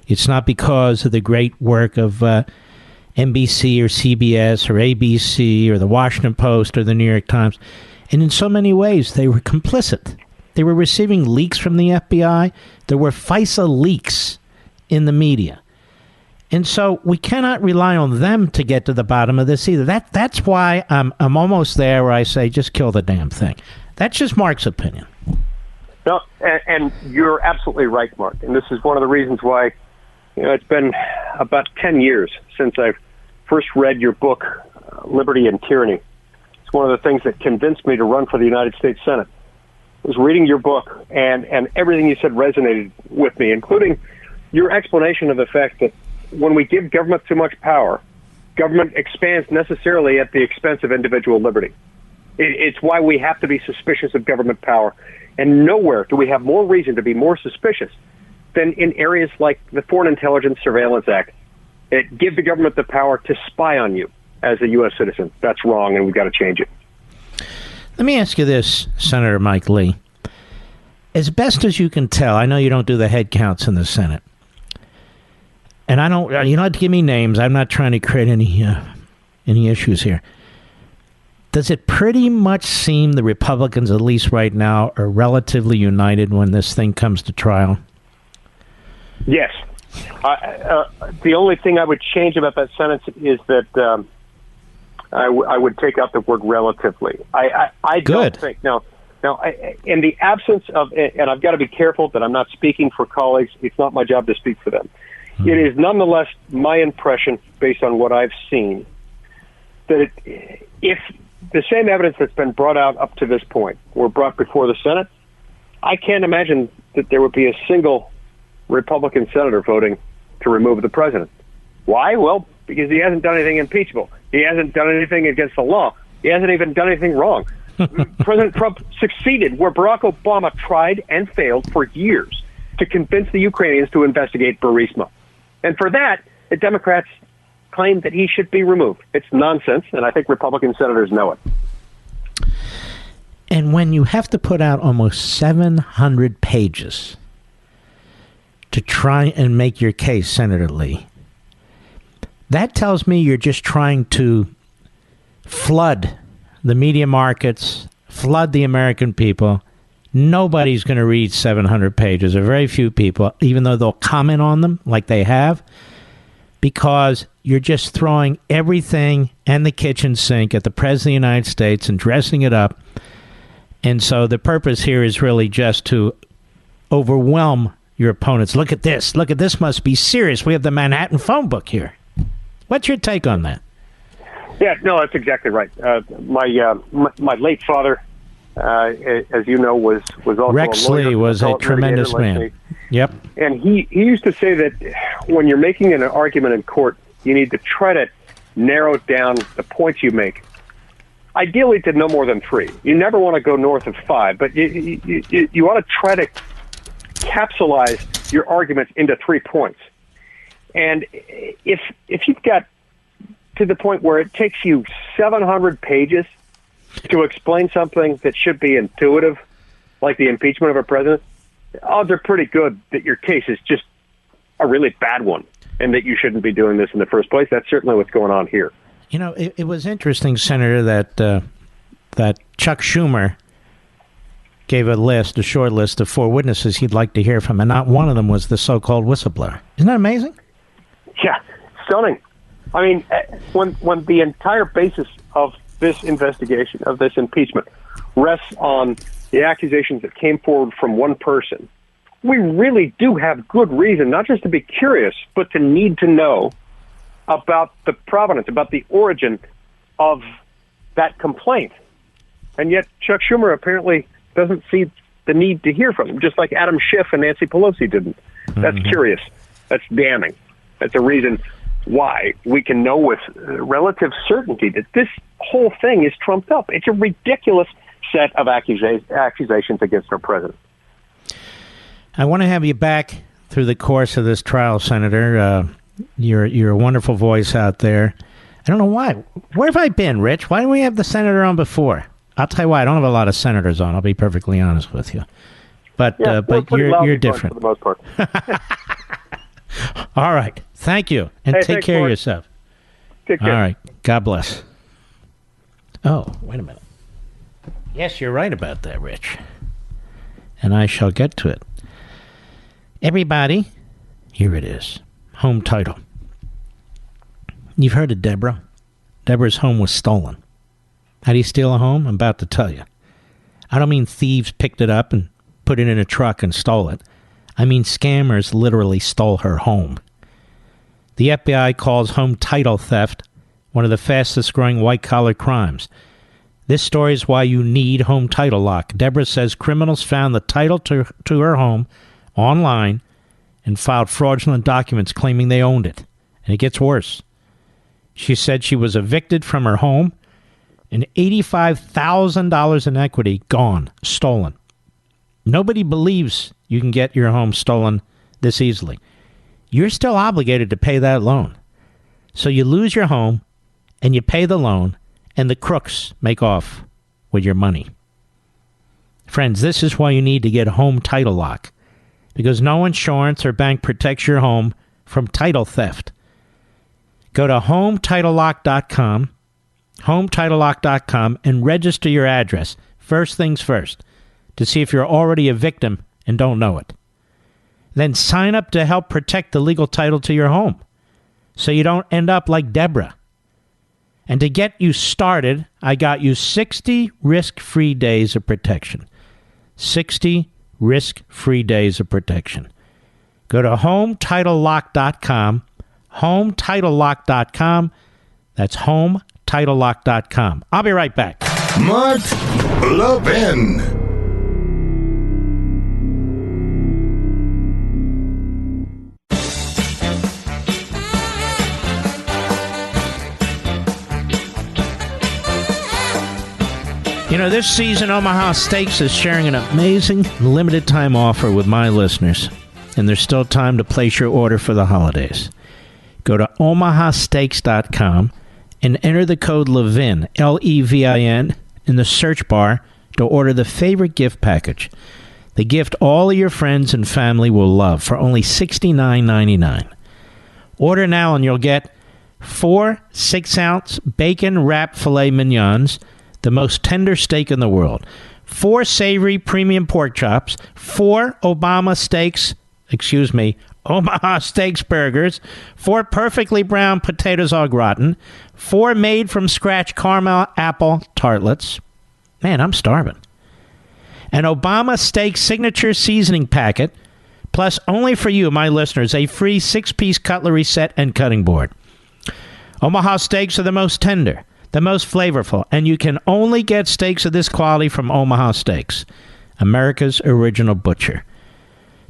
It's not because of the great work of NBC or CBS or ABC or the Washington Post or the New York Times. And in so many ways, they were complicit. They were receiving leaks from the FBI. There were FISA leaks in the media. And so we cannot rely on them to get to the bottom of this either. That's why I'm almost there where I say just kill the damn thing. That's just Mark's opinion. No, and you're absolutely right, Mark. And this is one of the reasons why, it's been about 10 years since I first read your book, Liberty and Tyranny. It's one of the things that convinced me to run for the United States Senate. I was reading your book, and everything you said resonated with me, including your explanation of the fact that when we give government too much power, government expands necessarily at the expense of individual liberty. It's why we have to be suspicious of government power. And nowhere do we have more reason to be more suspicious than in areas like the Foreign Intelligence Surveillance Act. It gives the government the power to spy on you as a U.S. citizen. That's wrong, and we've got to change it. Let me ask you this, Senator Mike Lee. As best as you can tell, I know you don't do the head counts in the Senate. And you don't have to give me names. I'm not trying to create any issues here. Does it pretty much seem the Republicans, at least right now, are relatively united when this thing comes to trial? Yes. The only thing I would change about that sentence is that I would take out the word relatively. I don't think. Now, in the absence of, and I've got to be careful that I'm not speaking for colleagues. It's not my job to speak for them. It is nonetheless my impression, based on what I've seen, that if the same evidence that's been brought out up to this point were brought before the Senate, I can't imagine that there would be a single Republican senator voting to remove the president. Why? Well, because he hasn't done anything impeachable. He hasn't done anything against the law. He hasn't even done anything wrong. President Trump succeeded where Barack Obama tried and failed for years to convince the Ukrainians to investigate Burisma. And for that, the Democrats claim that he should be removed. It's nonsense, and I think Republican senators know it. And when you have to put out almost 700 pages to try and make your case, Senator Lee, that tells me you're just trying to flood the media markets, flood the American people. Nobody's going to read 700 pages, or very few people, even though they'll comment on them like they have, because you're just throwing everything and the kitchen sink at the President of the United States and dressing it up. And so the purpose here is really just to overwhelm your opponents. Look at this. Look at this. Must be serious. We have the Manhattan phone book here. What's your take on that? Yeah, no, that's exactly right. My late father, as you know, was also Rex a lawyer. Lee was a tremendous man. Yep. And he used to say that when you're making an argument in court, you need to try to narrow down the points you make. Ideally to no more than 3. You never want to go north of 5, but you ought to try to capsulize your arguments into 3 points. And if you've got to the point where it takes you 700 pages to explain something that should be intuitive, like the impeachment of a president, odds are pretty good that your case is just a really bad one and that you shouldn't be doing this in the first place. That's certainly what's going on here. You know, it was interesting, Senator, that Chuck Schumer gave a short list of 4 witnesses he'd like to hear from, and not one of them was the so-called whistleblower. Isn't that amazing? Yeah, stunning. I mean, when the entire basis of this investigation, of this impeachment, rests on the accusations that came forward from one person, we really do have good reason not just to be curious, but to need to know about the provenance, about the origin of that complaint. And yet Chuck Schumer apparently doesn't see the need to hear from him, just like Adam Schiff and Nancy Pelosi didn't. That's curious. That's damning. That's a reason why we can know with relative certainty that this whole thing is trumped up. It's a ridiculous set of accusations against our president. I want to have you back through the course of this trial, Senator. You're a wonderful voice out there. I don't know why. Where have I been, Rich? Why didn't we have the senator on before? I'll tell you why. I don't have a lot of senators on. I'll be perfectly honest with you. But you're different. For the most part. All right. Thank you. And take care of yourself. Take care. All right. God bless. Oh, wait a minute. Yes, you're right about that, Rich. And I shall get to it. Everybody, here it is. Home title. You've heard of Deborah. Deborah's home was stolen. How do you steal a home? I'm about to tell you. I don't mean thieves picked it up and put it in a truck and stole it. I mean scammers literally stole her home. The FBI calls home title theft one of the fastest growing white-collar crimes. This story is why you need Home Title Lock. Deborah says criminals found the title to her home online and filed fraudulent documents claiming they owned it. And it gets worse. She said she was evicted from her home and $85,000 in equity gone, stolen. Nobody believes you can get your home stolen this easily. You're still obligated to pay that loan. So you lose your home and you pay the loan and the crooks make off with your money. Friends, this is why you need to get Home Title Lock, because no insurance or bank protects your home from title theft. Go to HomeTitleLock.com, HomeTitleLock.com, and register your address, first things first, to see if you're already a victim and don't know it. Then sign up to help protect the legal title to your home so you don't end up like Deborah. And to get you started, I got you 60 risk-free days of protection. 60 risk-free days of protection. Go to HomeTitleLock.com, HomeTitleLock.com. That's HomeTitleLock.com. I'll be right back. Mark Levin. You know, this season, Omaha Steaks is sharing an amazing limited-time offer with my listeners, and there's still time to place your order for the holidays. Go to omahasteaks.com and enter the code Levin, Levin, in the search bar to order the favorite gift package. The gift all of your friends and family will love for only $69.99. Order now and you'll get 4 6-ounce bacon-wrapped filet mignons, the most tender steak in the world, 4 savory premium pork chops, 4 Omaha Steaks burgers, 4 perfectly brown potatoes au gratin, 4 made-from-scratch caramel apple tartlets. Man, I'm starving. An Obama Steak signature seasoning packet, plus only for you, my listeners, a free 6-piece cutlery set and cutting board. Omaha Steaks are the most tender, the most flavorful, and you can only get steaks of this quality from Omaha Steaks, America's original butcher.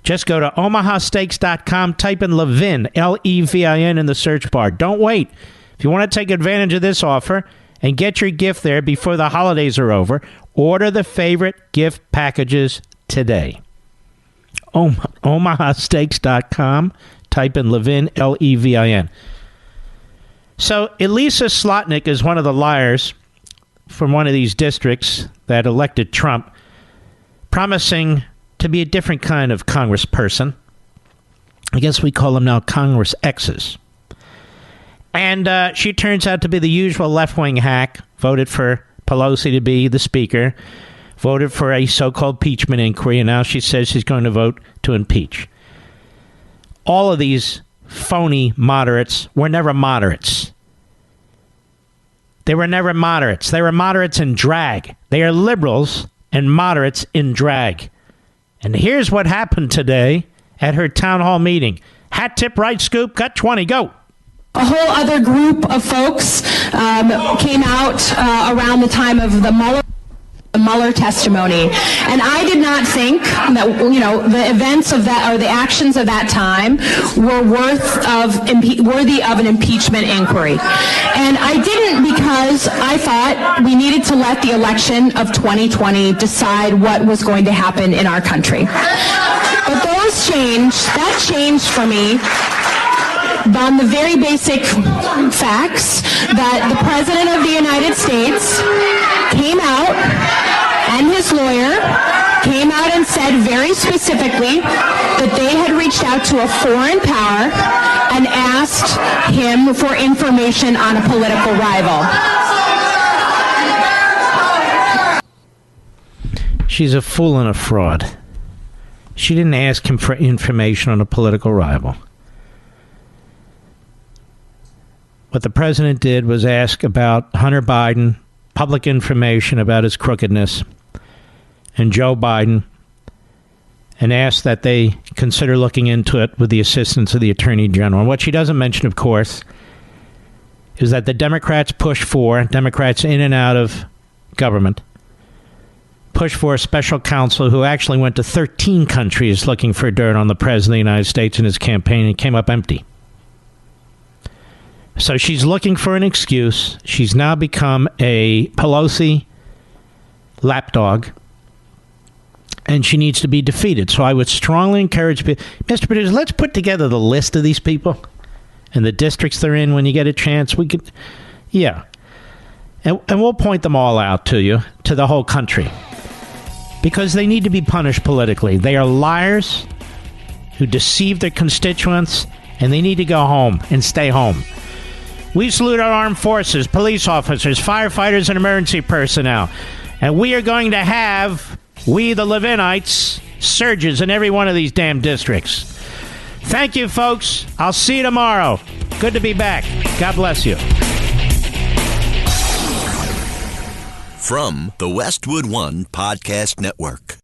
Just go to omahasteaks.com, type in Levin, Levin, in the search bar. Don't wait. If you want to take advantage of this offer and get your gift there before the holidays are over, order the favorite gift packages today. omahasteaks.com, type in Levin, Levin. So Elisa Slotnick is one of the liars from one of these districts that elected Trump, promising to be a different kind of congressperson. I guess we call them now Congress X's. And she turns out to be the usual left-wing hack, voted for Pelosi to be the speaker, voted for a so-called impeachment inquiry, and now she says she's going to vote to impeach. All of these phony moderates were never moderates. They were never moderates. They were moderates in drag. They are liberals and moderates in drag. And here's what happened today at her town hall meeting. Hat tip, right scoop, cut 20, go. A whole other group of folks came out around the time of the Mueller testimony, and I did not think that the events of that or the actions of that time were worthy of an impeachment inquiry, and I didn't because I thought we needed to let the election of 2020 decide what was going to happen in our country. But that changed for me on the very basic facts that the President of the United States came out and his lawyer came out and said very specifically that they had reached out to a foreign power and asked him for information on a political rival. She's a fool and a fraud. She didn't ask him for information on a political rival. What the president did was ask about Hunter Biden, public information about his crookedness, and Joe Biden, and asked that they consider looking into it with the assistance of the Attorney General. And what she doesn't mention, of course, is that the Democrats Democrats in and out of government, pushed for a special counsel who actually went to 13 countries looking for dirt on the President of the United States in his campaign and came up empty. So she's looking for an excuse. She's now become a Pelosi lapdog, and she needs to be defeated. So I would strongly encourage Mr. Producer, let's put together the list of these people and the districts they're in when you get a chance. We could, yeah. And we'll point them all out to you, to the whole country, because they need to be punished politically. They are liars who deceive their constituents, and they need to go home and stay home. We salute our armed forces, police officers, firefighters, and emergency personnel. And we are going to have, we the Levinites, surges in every one of these damn districts. Thank you, folks. I'll see you tomorrow. Good to be back. God bless you. From the Westwood One Podcast Network.